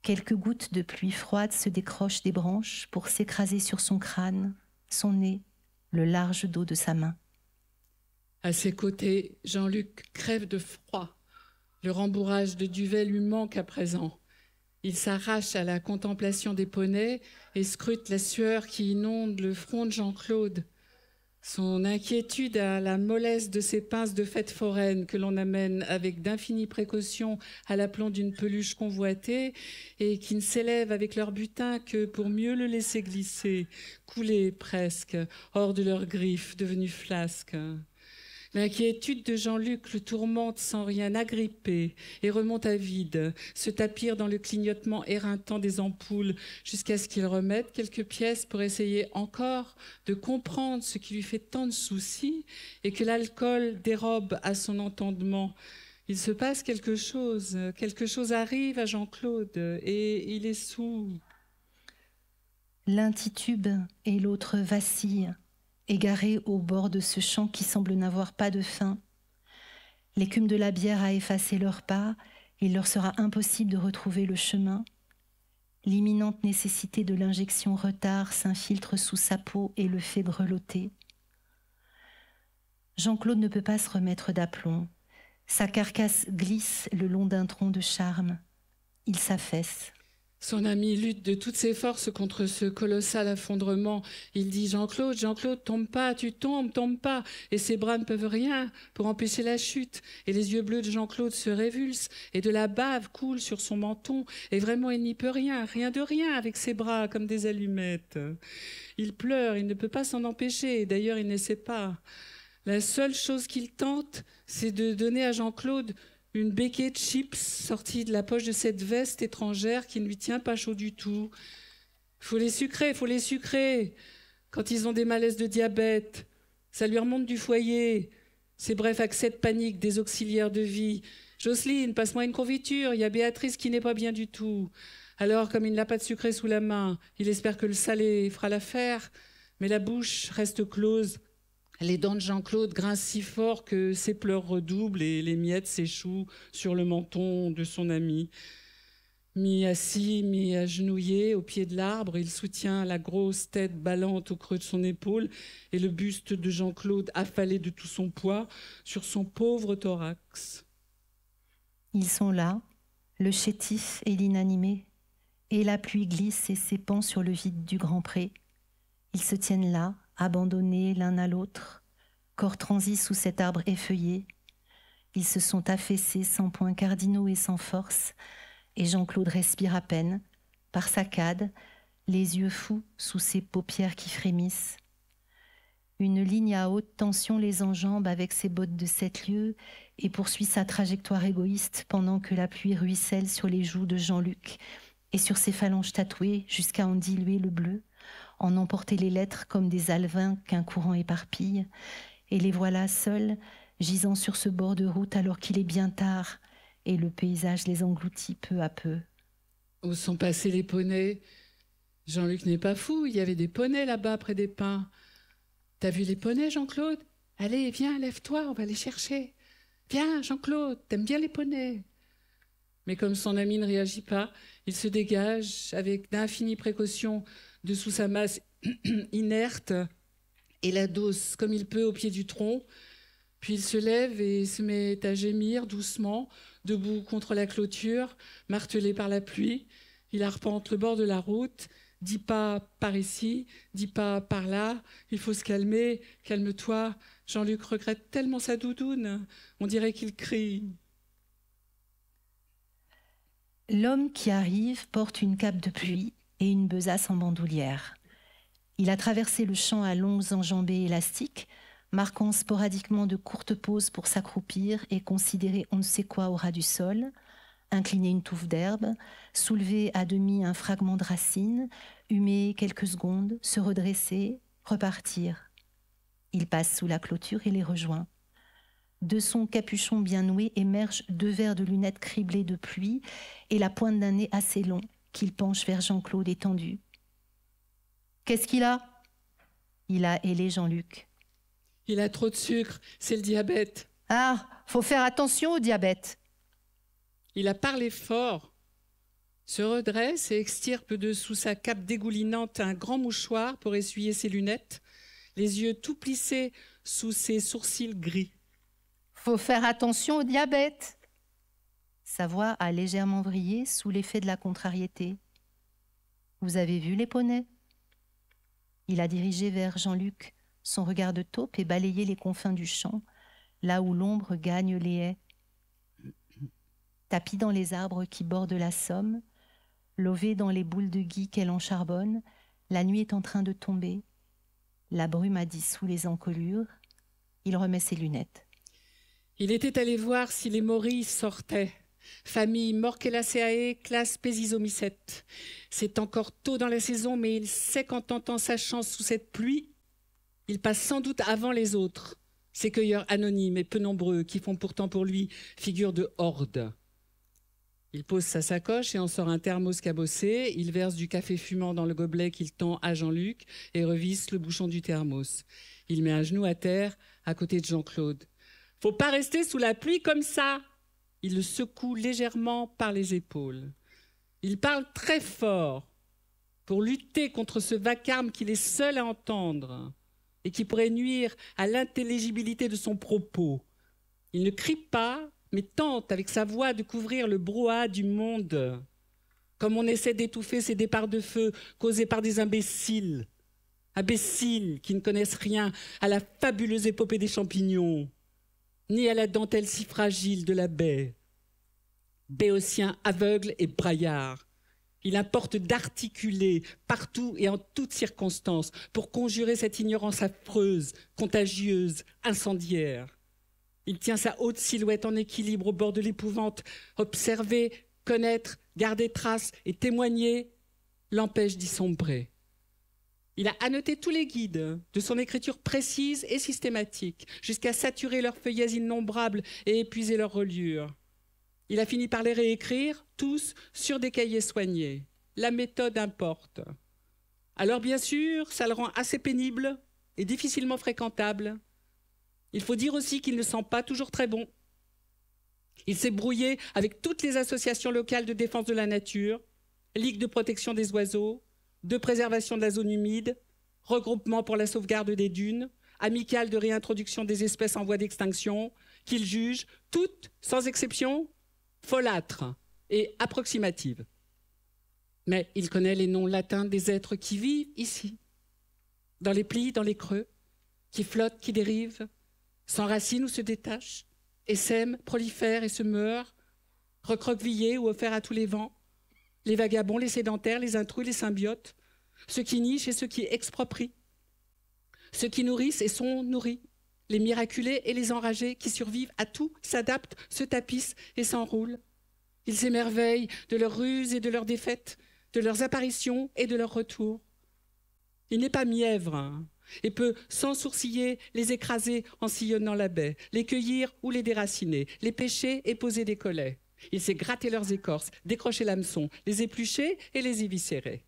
Quelques gouttes de pluie froide se décrochent des branches pour s'écraser sur son crâne, son nez, le large dos de sa main. À ses côtés, Jean-Luc crève de froid. Le rembourrage de duvet lui manque à présent. Il s'arrache à la contemplation des poneys et scrute la sueur qui inonde le front de Jean-Claude. Son inquiétude à la mollesse de ces pinces de fête foraine que l'on amène avec d'infinies précautions à l'aplomb d'une peluche convoitée et qui ne s'élèvent avec leur butin que pour mieux le laisser glisser, couler presque, hors de leurs griffes devenues flasques. L'inquiétude de Jean-Luc le tourmente sans rien agripper et remonte à vide, se tapir dans le clignotement éreintant des ampoules jusqu'à ce qu'il remette quelques pièces pour essayer encore de comprendre ce qui lui fait tant de soucis et que l'alcool dérobe à son entendement. Il se passe quelque chose arrive à Jean-Claude et il est sourd. L'un titube et l'autre vacille, égarés au bord de ce champ qui semble n'avoir pas de fin. L'écume de la bière a effacé leurs pas, il leur sera impossible de retrouver le chemin. L'imminente nécessité de l'injection retard s'infiltre sous sa peau et le fait grelotter. Jean-Claude ne peut pas se remettre d'aplomb. Sa carcasse glisse le long d'un tronc de charme. Il s'affaisse. Son ami lutte de toutes ses forces contre ce colossal affondrement. Il dit « Jean-Claude, Jean-Claude, tombe pas, tu tombes, tombe pas !» Et ses bras ne peuvent rien pour empêcher la chute. Et les yeux bleus de Jean-Claude se révulsent et de la bave coule sur son menton. Et vraiment, il n'y peut rien, rien de rien avec ses bras comme des allumettes. Il pleure, il ne peut pas s'en empêcher. D'ailleurs, il ne sait pas. La seule chose qu'il tente, c'est de donner à Jean-Claude une béquille de chips sortie de la poche de cette veste étrangère qui ne lui tient pas chaud du tout. Faut les sucrer. Quand ils ont des malaises de diabète, ça lui remonte du foyer. C'est bref, accès de panique, des auxiliaires de vie. Jocelyne, passe-moi une confiture, il y a Béatrice qui n'est pas bien du tout. Alors, comme il n'a pas de sucré sous la main, il espère que le salé fera l'affaire, mais la bouche reste close. Les dents de Jean-Claude grincent si fort que ses pleurs redoublent et les miettes s'échouent sur le menton de son ami. Mi-assis, mi-agenouillé au pied de l'arbre, il soutient la grosse tête ballante au creux de son épaule et le buste de Jean-Claude affalé de tout son poids sur son pauvre thorax. Ils sont là, le chétif et l'inanimé, et la pluie glisse et s'épand sur le vide du grand pré. Ils se tiennent là, abandonnés l'un à l'autre, corps transis sous cet arbre effeuillé. Ils se sont affaissés sans points cardinaux et sans force, et Jean-Claude respire à peine, par saccades, les yeux fous sous ses paupières qui frémissent. Une ligne à haute tension les enjambe avec ses bottes de 7 lieues et poursuit sa trajectoire égoïste pendant que la pluie ruisselle sur les joues de Jean-Luc et sur ses phalanges tatouées jusqu'à en diluer le bleu, en emporter les lettres comme des alevins qu'un courant éparpille, et les voilà seuls, gisant sur ce bord de route alors qu'il est bien tard, et le paysage les engloutit peu à peu. Où sont passés les poneys ? Jean-Luc n'est pas fou, il y avait des poneys là-bas près des pins. T'as vu les poneys, Jean-Claude ? Allez, viens, lève-toi, on va les chercher. Viens, Jean-Claude, t'aimes bien les poneys ? Mais comme son ami ne réagit pas, il se dégage avec d'infinies précautions de sous sa masse inerte et l'adosse comme il peut au pied du tronc. Puis il se lève et se met à gémir doucement, debout contre la clôture, martelé par la pluie. Il arpente le bord de la route, 10 pas par ici, 10 pas par là. Il faut se calmer, calme-toi. Jean-Luc regrette tellement sa doudoune, on dirait qu'il crie. L'homme qui arrive porte une cape de pluie et une besace en bandoulière. Il a traversé le champ à longues enjambées élastiques, marquant sporadiquement de courtes pauses pour s'accroupir et considérer on ne sait quoi au ras du sol, incliner une touffe d'herbe, soulever à demi un fragment de racine, humer quelques secondes, se redresser, repartir. Il passe sous la clôture et les rejoint. De son capuchon bien noué émergent 2 verres de lunettes criblées de pluie et la pointe d'un nez assez long qu'il penche vers Jean-Claude étendu. « Qu'est-ce qu'il a ?» Il a hélé Jean-Luc. « Il a trop de sucre, c'est le diabète. »« Ah, faut faire attention au diabète. » Il a parlé fort, se redresse et extirpe de sous sa cape dégoulinante un grand mouchoir pour essuyer ses lunettes, les yeux tout plissés sous ses sourcils gris. « Faut faire attention au diabète. » Sa voix a légèrement vrillé sous l'effet de la contrariété. « Vous avez vu les poneys ?» Il a dirigé vers Jean-Luc son regard de taupe et balayé les confins du champ, là où l'ombre gagne les haies. Tapis dans les arbres qui bordent la Somme, lové dans les boules de gui qu'elle encharbonne, la nuit est en train de tomber. La brume a dissous les encolures. Il remet ses lunettes. Il était allé voir si les morilles sortaient. Famille Morkellaceae, classe Pésisomycète. C'est encore tôt dans la saison, mais il sait qu'en tentant sa chance sous cette pluie, il passe sans doute avant les autres, ces cueilleurs anonymes et peu nombreux qui font pourtant pour lui figure de horde. Il pose sa sacoche et en sort un thermos cabossé. Il verse du café fumant dans le gobelet qu'il tend à Jean-Luc et revisse le bouchon du thermos. Il met un genou à terre à côté de Jean-Claude. « Faut pas rester sous la pluie comme ça !» Il le secoue légèrement par les épaules. Il parle très fort pour lutter contre ce vacarme qu'il est seul à entendre et qui pourrait nuire à l'intelligibilité de son propos. Il ne crie pas, mais tente avec sa voix de couvrir le brouhaha du monde, comme on essaie d'étouffer ces départs de feu causés par des imbéciles qui ne connaissent rien à la fabuleuse épopée des champignons, ni à la dentelle si fragile de la baie. Béotien aveugle et braillard. Il importe d'articuler partout et en toutes circonstances pour conjurer cette ignorance affreuse, contagieuse, incendiaire. Il tient sa haute silhouette en équilibre au bord de l'épouvante. Observer, connaître, garder trace et témoigner l'empêche d'y sombrer. Il a annoté tous les guides de son écriture précise et systématique, jusqu'à saturer leurs feuillets innombrables et épuiser leurs reliures. Il a fini par les réécrire, tous, sur des cahiers soignés. La méthode importe. Alors bien sûr, ça le rend assez pénible et difficilement fréquentable. Il faut dire aussi qu'il ne sent pas toujours très bon. Il s'est brouillé avec toutes les associations locales de défense de la nature, Ligue de protection des oiseaux, de préservation de la zone humide, Regroupement pour la sauvegarde des dunes, Amicale de réintroduction des espèces en voie d'extinction, qu'il juge, toutes, sans exception, folâtres et approximatives. Mais il connaît les noms latins des êtres qui vivent ici, dans les plis, dans les creux, qui flottent, qui dérivent, s'enracinent ou se détachent, essaiment, prolifèrent et se meurent, recroquevillés ou offerts à tous les vents, les vagabonds, les sédentaires, les intrus, les symbiotes, ceux qui nichent et ceux qui exproprient, ceux qui nourrissent et sont nourris, les miraculés et les enragés qui survivent à tout, s'adaptent, se tapissent et s'enroulent. Ils s'émerveillent de leurs ruses et de leurs défaites, de leurs apparitions et de leurs retours. Il n'est pas mièvre et peut, sans sourciller, les écraser en sillonnant la baie, les cueillir ou les déraciner, les pêcher et poser des collets. Il sait gratter leurs écorces, décrocher l'hameçon, les éplucher et les éviscérer.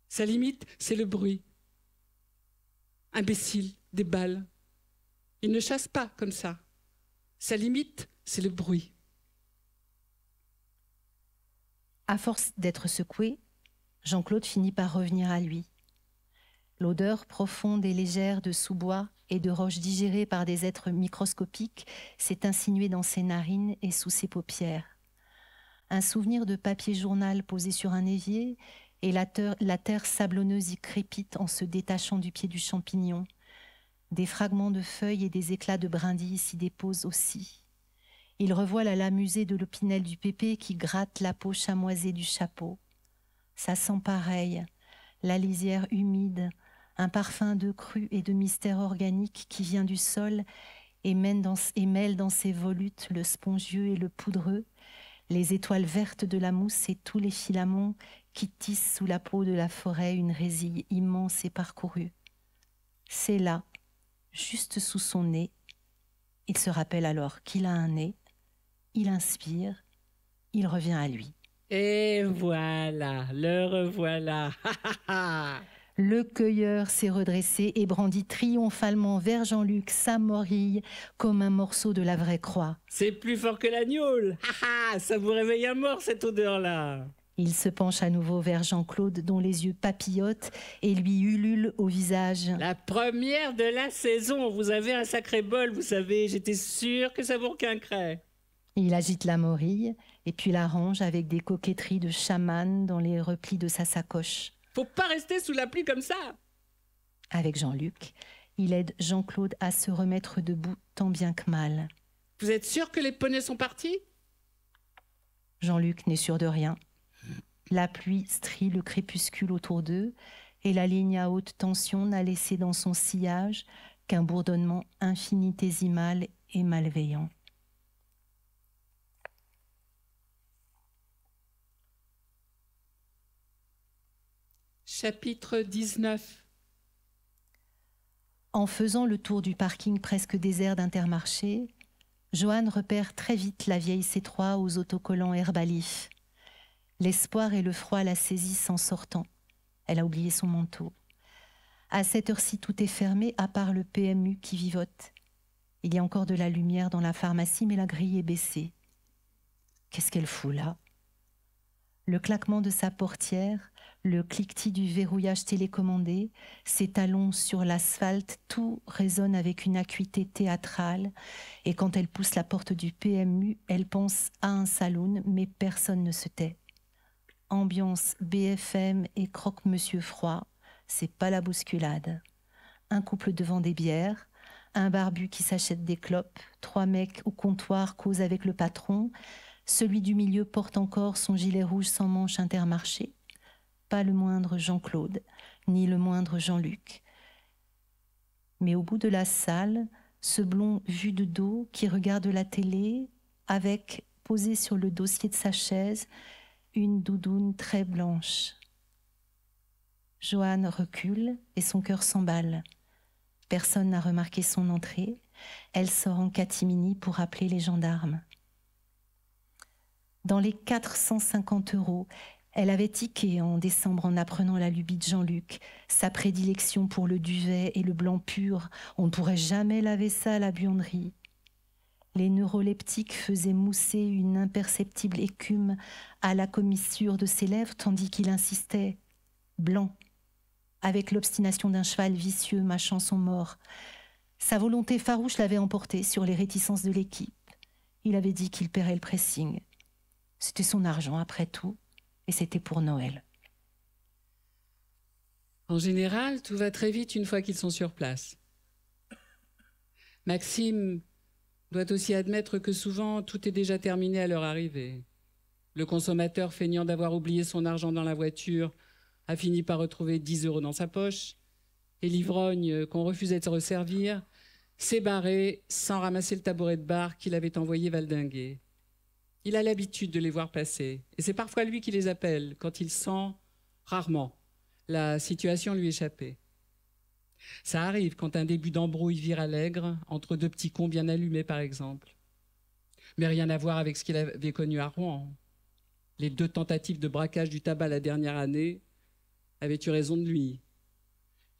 Sa limite, c'est le bruit. Imbécile, des balles. Il ne chasse pas comme ça. Sa limite, c'est le bruit. À force d'être secoué, Jean-Claude finit par revenir à lui. L'odeur profonde et légère de sous-bois et de roches digérées par des êtres microscopiques s'est insinuée dans ses narines et sous ses paupières. Un souvenir de papier journal posé sur un évier et la terre sablonneuse y crépite en se détachant du pied du champignon. Des fragments de feuilles et des éclats de brindilles s'y déposent aussi. Il revoit la lame usée de l'opinel du pépé qui gratte la peau chamoisée du chapeau. Ça sent pareil, la lisière humide, un parfum de cru et de mystère organique qui vient du sol et mêle dans ses volutes le spongieux et le poudreux, les étoiles vertes de la mousse et tous les filaments qui tissent sous la peau de la forêt une résille immense et parcourue. C'est là, juste sous son nez. Il se rappelle alors qu'il a un nez, il inspire, il revient à lui. Et voilà, le revoilà. Le cueilleur s'est redressé et brandit triomphalement vers Jean-Luc sa morille comme un morceau de la vraie croix. C'est plus fort que la gnôle. Ça vous réveille à mort, cette odeur-là. Il se penche à nouveau vers Jean-Claude, dont les yeux papillotent et lui ulule au visage. La première de la saison. Vous avez un sacré bol, vous savez. J'étais sûr que ça vous requinquerait. Il agite la morille et puis la range avec des coquetteries de chaman dans les replis de sa sacoche. Faut pas rester sous la pluie comme ça. Avec Jean-Luc, il aide Jean-Claude à se remettre debout tant bien que mal. Vous êtes sûr que les poneys sont partis? Jean-Luc n'est sûr de rien. La pluie strie le crépuscule autour d'eux et la ligne à haute tension n'a laissé dans son sillage qu'un bourdonnement infinitésimal et malveillant. Chapitre 19. En faisant le tour du parking presque désert d'Intermarché, Joanne repère très vite la vieille C3 aux autocollants herbalifs. L'espoir et le froid la saisissent en sortant. Elle a oublié son manteau. À cette heure-ci, tout est fermé, à part le PMU qui vivote. Il y a encore de la lumière dans la pharmacie, mais la grille est baissée. Qu'est-ce qu'elle fout là? Le claquement de sa portière, le cliquetis du verrouillage télécommandé, ses talons sur l'asphalte, tout résonne avec une acuité théâtrale. Et quand elle pousse la porte du PMU, elle pense à un saloon, mais personne ne se tait. Ambiance BFM et croque-monsieur froid, c'est pas la bousculade. Un couple devant des bières, un barbu qui s'achète des clopes, 3 mecs au comptoir causent avec le patron, celui du milieu porte encore son gilet rouge sans manche Intermarché. Pas le moindre Jean-Claude, ni le moindre Jean-Luc. Mais au bout de la salle, ce blond vu de dos qui regarde la télé, avec, posé sur le dossier de sa chaise, une doudoune très blanche. Joanne recule et son cœur s'emballe. Personne n'a remarqué son entrée. Elle sort en catimini pour appeler les gendarmes. Dans les 450 €, elle avait tiqué en décembre en apprenant la lubie de Jean-Luc, sa prédilection pour le duvet et le blanc pur. On ne pourrait jamais laver ça à la buanderie. Les neuroleptiques faisaient mousser une imperceptible écume à la commissure de ses lèvres, tandis qu'il insistait, blanc, avec l'obstination d'un cheval vicieux mâchant son mort. Sa volonté farouche l'avait emporté sur les réticences de l'équipe. Il avait dit qu'il paierait le pressing. C'était son argent, après tout, et c'était pour Noël. En général, tout va très vite une fois qu'ils sont sur place. Maxime doit aussi admettre que souvent, tout est déjà terminé à leur arrivée. Le consommateur, feignant d'avoir oublié son argent dans la voiture, a fini par retrouver 10 € dans sa poche, et l'ivrogne qu'on refusait de se resservir s'est barré sans ramasser le tabouret de bar qu'il avait envoyé valdinguer. Il a l'habitude de les voir passer, et c'est parfois lui qui les appelle quand il sent, rarement, la situation lui échapper. Ça arrive quand un début d'embrouille vire à l'aigre, entre 2 petits cons bien allumés par exemple. Mais rien à voir avec ce qu'il avait connu à Rouen. Les 2 tentatives de braquage du tabac la dernière année avaient eu raison de lui.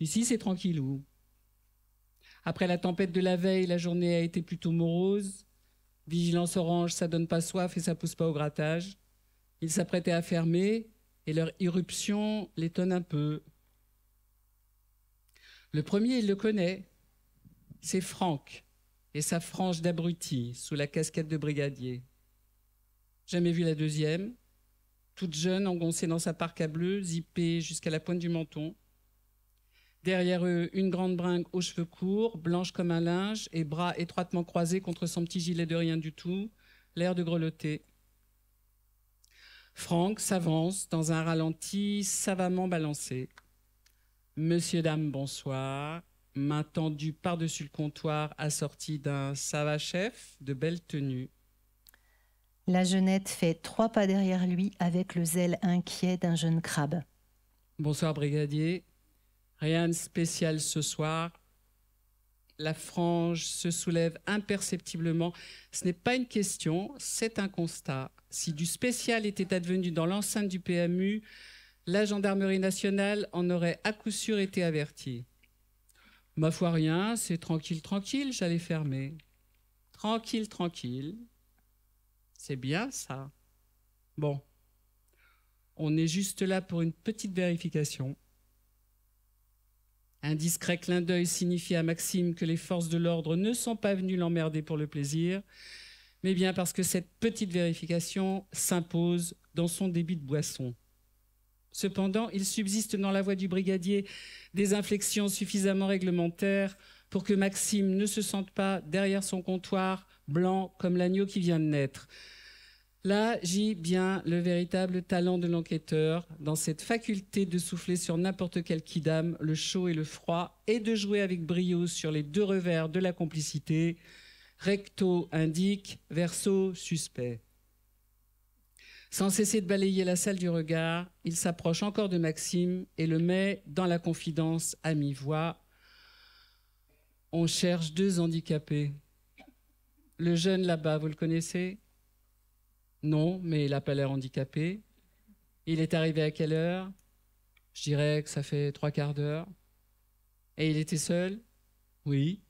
Ici, c'est tranquillou. Après la tempête de la veille, la journée a été plutôt morose. Vigilance orange, ça donne pas soif et ça pousse pas au grattage. Ils s'apprêtaient à fermer et leur irruption l'étonne un peu. Le premier, il le connaît. C'est Franck et sa frange d'abruti sous la casquette de brigadier. Jamais vu la deuxième, toute jeune, engoncée dans sa parka bleue, zippée jusqu'à la pointe du menton. Derrière eux, une grande bringue aux cheveux courts, blanche comme un linge, et bras étroitement croisés contre son petit gilet de rien du tout, l'air de grelotter. Franck s'avance dans un ralenti savamment balancé. Monsieur, dame, bonsoir. Main tendue par-dessus le comptoir, assortie d'un « ça va, chef » de belle tenue. La jeunette fait 3 pas derrière lui avec le zèle inquiet d'un jeune crabe. Bonsoir, brigadier. Rien de spécial ce soir. La frange se soulève imperceptiblement. Ce n'est pas une question, c'est un constat. Si du spécial était advenu dans l'enceinte du PMU, la gendarmerie nationale en aurait à coup sûr été avertie. Ma foi, rien, c'est tranquille, tranquille, j'allais fermer. Tranquille, tranquille. C'est bien ça. Bon, on est juste là pour une petite vérification. Un discret clin d'œil signifie à Maxime que les forces de l'ordre ne sont pas venues l'emmerder pour le plaisir, mais bien parce que cette petite vérification s'impose dans son débit de boisson. Cependant, il subsiste dans la voix du brigadier des inflexions suffisamment réglementaires pour que Maxime ne se sente pas derrière son comptoir, blanc comme l'agneau qui vient de naître. Là gît bien le véritable talent de l'enquêteur, dans cette faculté de souffler sur n'importe quel quidam, le chaud et le froid, et de jouer avec brio sur les 2 revers de la complicité, recto indique, verso suspect. Sans cesser de balayer la salle du regard, il s'approche encore de Maxime et le met dans la confidence à mi-voix. On cherche 2 handicapés. Le jeune là-bas, vous le connaissez ? Non, mais il n'a pas l'air handicapé. Il est arrivé à quelle heure ? Je dirais que ça fait 3/4 d'heure. Et il était seul ? Oui.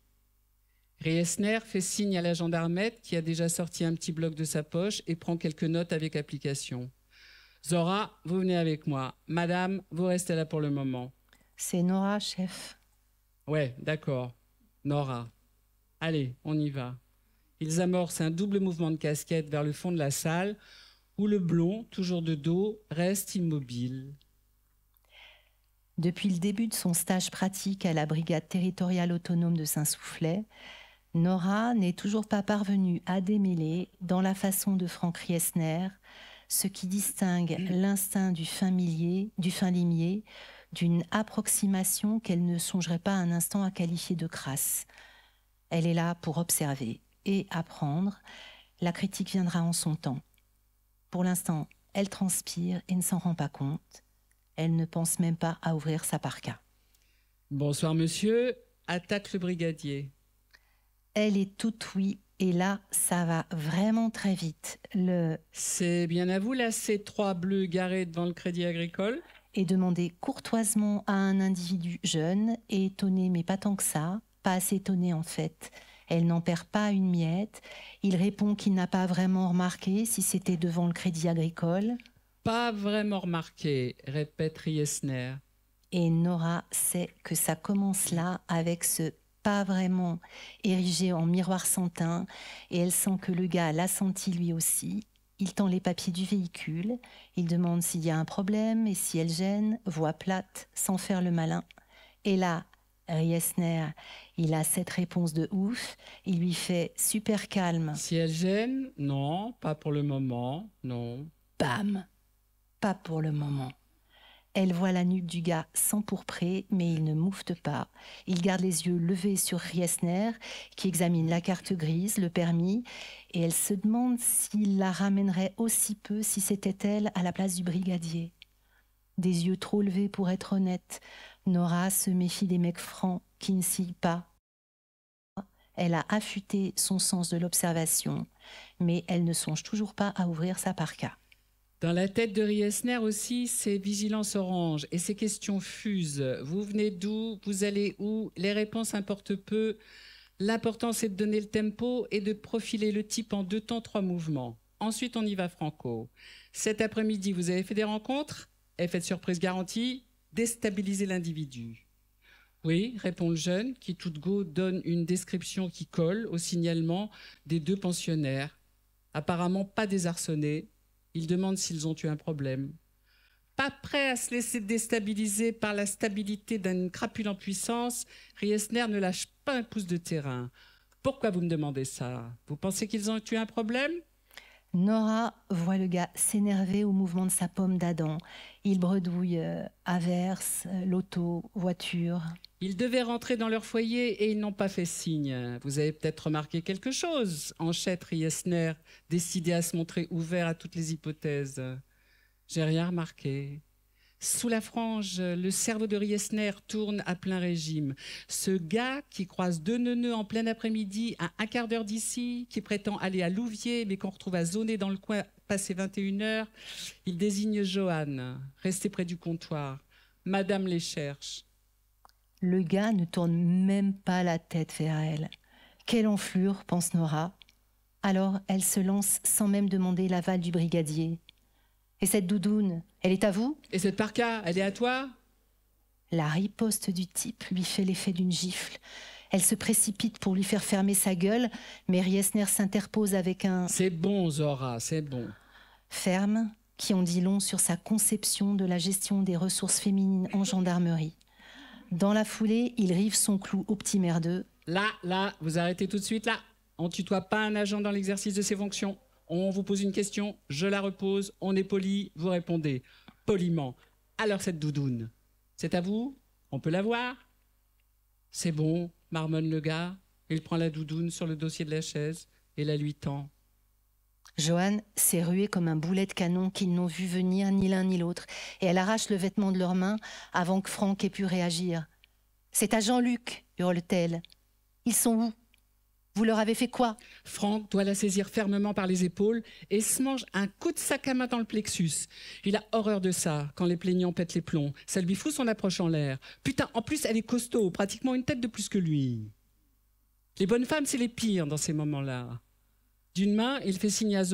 Riesner fait signe à la gendarmette qui a déjà sorti un petit bloc de sa poche et prend quelques notes avec application. Zora, vous venez avec moi. Madame, vous restez là pour le moment. C'est Nora, chef. Ouais, d'accord. Nora. Allez, on y va. Ils amorcent un double mouvement de casquette vers le fond de la salle où le blond, toujours de dos, reste immobile. Depuis le début de son stage pratique à la brigade territoriale autonome de Saint-Soufflet, Nora n'est toujours pas parvenue à démêler, dans la façon de Franck Riesner, ce qui distingue l'instinct du fin limier d'une approximation qu'elle ne songerait pas un instant à qualifier de crasse. Elle est là pour observer et apprendre. La critique viendra en son temps. Pour l'instant, elle transpire et ne s'en rend pas compte. Elle ne pense même pas à ouvrir sa parka. Bonsoir monsieur, attaque le brigadier. Elle est toute oui, et là, ça va vraiment très vite. C'est bien à vous la C3 bleue garée devant le Crédit Agricole ? Et demander courtoisement à un individu jeune et étonné, mais pas tant que ça, pas assez étonné en fait. Elle n'en perd pas une miette. Il répond qu'il n'a pas vraiment remarqué si c'était devant le Crédit Agricole. Pas vraiment remarqué, répète Riesner. Et Nora sait que ça commence là avec ce pas vraiment érigé en miroir sans teint, et elle sent que le gars l'a senti lui aussi. Il tend les papiers du véhicule, il demande s'il y a un problème et si elle gêne, voix plate, sans faire le malin. Et là, Riesner, il a cette réponse de ouf, il lui fait super calme. Si elle gêne ? Non, pas pour le moment, non. Bam ! Pas pour le moment. Elle voit la nuque du gars s'empourprer, mais il ne moufte pas. Il garde les yeux levés sur Riesner, qui examine la carte grise, le permis, et elle se demande s'il la ramènerait aussi peu si c'était elle à la place du brigadier. Des yeux trop levés pour être honnête, Nora se méfie des mecs francs qui ne sillent pas. Elle a affûté son sens de l'observation, mais elle ne songe toujours pas à ouvrir sa parka. Dans la tête de Riesner aussi, c'est vigilance orange et ces questions fusent. Vous venez d'où ? Vous allez où ? Les réponses importent peu. L'important, c'est de donner le tempo et de profiler le type en 2 temps, 3 mouvements. Ensuite, on y va franco. Cet après-midi, vous avez fait des rencontres ? Effet de surprise garanti, déstabiliser l'individu. Oui, répond le jeune, qui tout de go donne une description qui colle au signalement des 2 pensionnaires. Apparemment pas désarçonnés, il demande s'ils ont eu un problème. Pas prêt à se laisser déstabiliser par la stabilité d'une crapule en puissance, Riesner ne lâche pas un pouce de terrain. Pourquoi vous me demandez ça? Vous pensez qu'ils ont eu un problème? Nora voit le gars s'énerver au mouvement de sa pomme d'Adam. Il bredouille averse, loto, voiture. Ils devaient rentrer dans leur foyer et ils n'ont pas fait signe. Vous avez peut-être remarqué quelque chose, enchête Riesner, décidé à se montrer ouvert à toutes les hypothèses. J'ai rien remarqué. Sous la frange, le cerveau de Riesner tourne à plein régime. Ce gars qui croise 2 neuneux en plein après-midi à un quart d'heure d'ici, qui prétend aller à Louviers mais qu'on retrouve à zoner dans le coin passé 21h, il désigne Johanne, restée près du comptoir. Madame les cherche. Le gars ne tourne même pas la tête vers elle. Quelle enflure, pense Nora. Alors elle se lance sans même demander l'aval du brigadier. Et cette doudoune, elle est à vous? Et cette parka, elle est à toi? La riposte du type lui fait l'effet d'une gifle. Elle se précipite pour lui faire fermer sa gueule, mais Riesner s'interpose avec un « C'est bon, Zora, c'est bon ». ferme, qui en dit long sur sa conception de la gestion des ressources féminines en gendarmerie. Dans la foulée, il rive son clou au petit merdeux. Là, vous arrêtez tout de suite, là. On tutoie pas un agent dans l'exercice de ses fonctions. On vous pose une question, je la repose, on est poli, vous répondez poliment. Alors cette doudoune, c'est à vous? On peut la voir? C'est bon, marmonne le gars. Il prend la doudoune sur le dossier de la chaise et la lui tend. Johanne s'est ruée comme un boulet de canon qu'ils n'ont vu venir ni l'un ni l'autre, et elle arrache le vêtement de leurs mains avant que Franck ait pu réagir. « C'est à Jean-Luc !» hurle-t-elle. « Ils sont où? Vous leur avez fait quoi ?» Franck doit la saisir fermement par les épaules et se mange un coup de sac à main dans le plexus. Il a horreur de ça, quand les plaignants pètent les plombs. Ça lui fout son approche en l'air. Putain, en plus, elle est costaud, pratiquement une tête de plus que lui. Les bonnes femmes, c'est les pires dans ces moments-là. D'une main, il fait signe à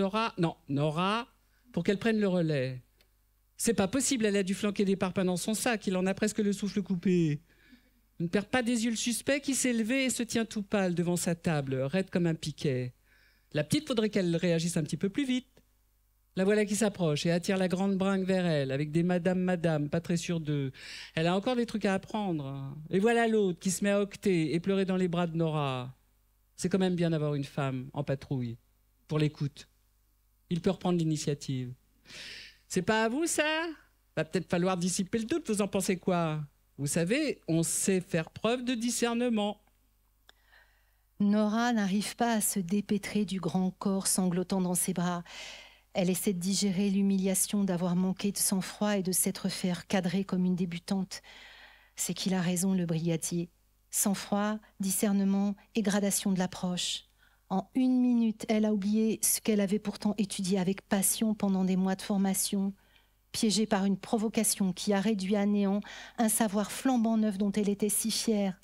Nora, pour qu'elle prenne le relais. C'est pas possible, elle a dû flanquer des parpaings dans son sac, il en a presque le souffle coupé. Il ne perd pas des yeux le suspect qui s'est levé et se tient tout pâle devant sa table, raide comme un piquet. La petite, faudrait qu'elle réagisse un petit peu plus vite. La voilà qui s'approche et attire la grande bringue vers elle, avec des madame, pas très sûres d'eux. Elle a encore des trucs à apprendre. Et voilà l'autre qui se met à octer et pleurer dans les bras de Nora. C'est quand même bien d'avoir une femme en patrouille, pour l'écoute. Il peut reprendre l'initiative. C'est pas à vous, ça? Va peut-être falloir dissiper le doute, vous en pensez quoi? Vous savez, on sait faire preuve de discernement. Nora n'arrive pas à se dépêtrer du grand corps sanglotant dans ses bras. Elle essaie de digérer l'humiliation d'avoir manqué de sang-froid et de s'être fait cadrer comme une débutante. C'est qu'il a raison, le brigadier. Sang-froid, discernement et gradation de l'approche. En 1 minute, elle a oublié ce qu'elle avait pourtant étudié avec passion pendant des mois de formation. Piégée par une provocation qui a réduit à néant un savoir flambant neuf dont elle était si fière.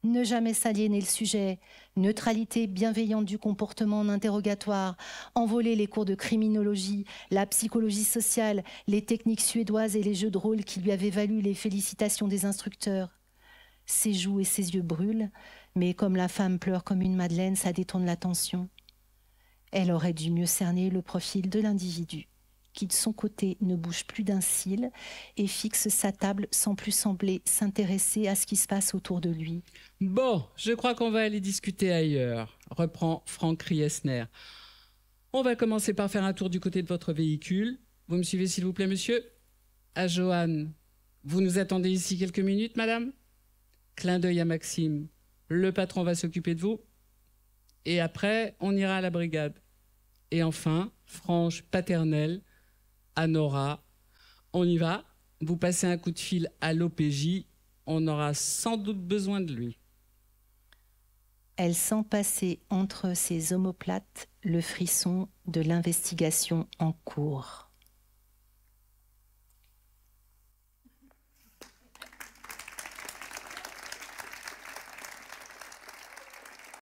Ne jamais s'aliéner le sujet, neutralité bienveillante du comportement en interrogatoire, envoler les cours de criminologie, la psychologie sociale, les techniques suédoises et les jeux de rôle qui lui avaient valu les félicitations des instructeurs. Ses joues et ses yeux brûlent, mais comme la femme pleure comme une madeleine, ça détourne l'attention. Elle aurait dû mieux cerner le profil de l'individu, qui de son côté ne bouge plus d'un cil et fixe sa table sans plus sembler s'intéresser à ce qui se passe autour de lui. Bon, je crois qu'on va aller discuter ailleurs, reprend Franck Riesner. On va commencer par faire un tour du côté de votre véhicule. Vous me suivez s'il vous plaît, monsieur? À Johanne. Vous nous attendez ici quelques minutes, madame? Clin d'œil à Maxime. Le patron va s'occuper de vous. Et après, on ira à la brigade. Et enfin, franche paternelle, à Nora. On y va, vous passez un coup de fil à l'OPJ, on aura sans doute besoin de lui. Elle sent passer entre ses omoplates le frisson de l'investigation en cours.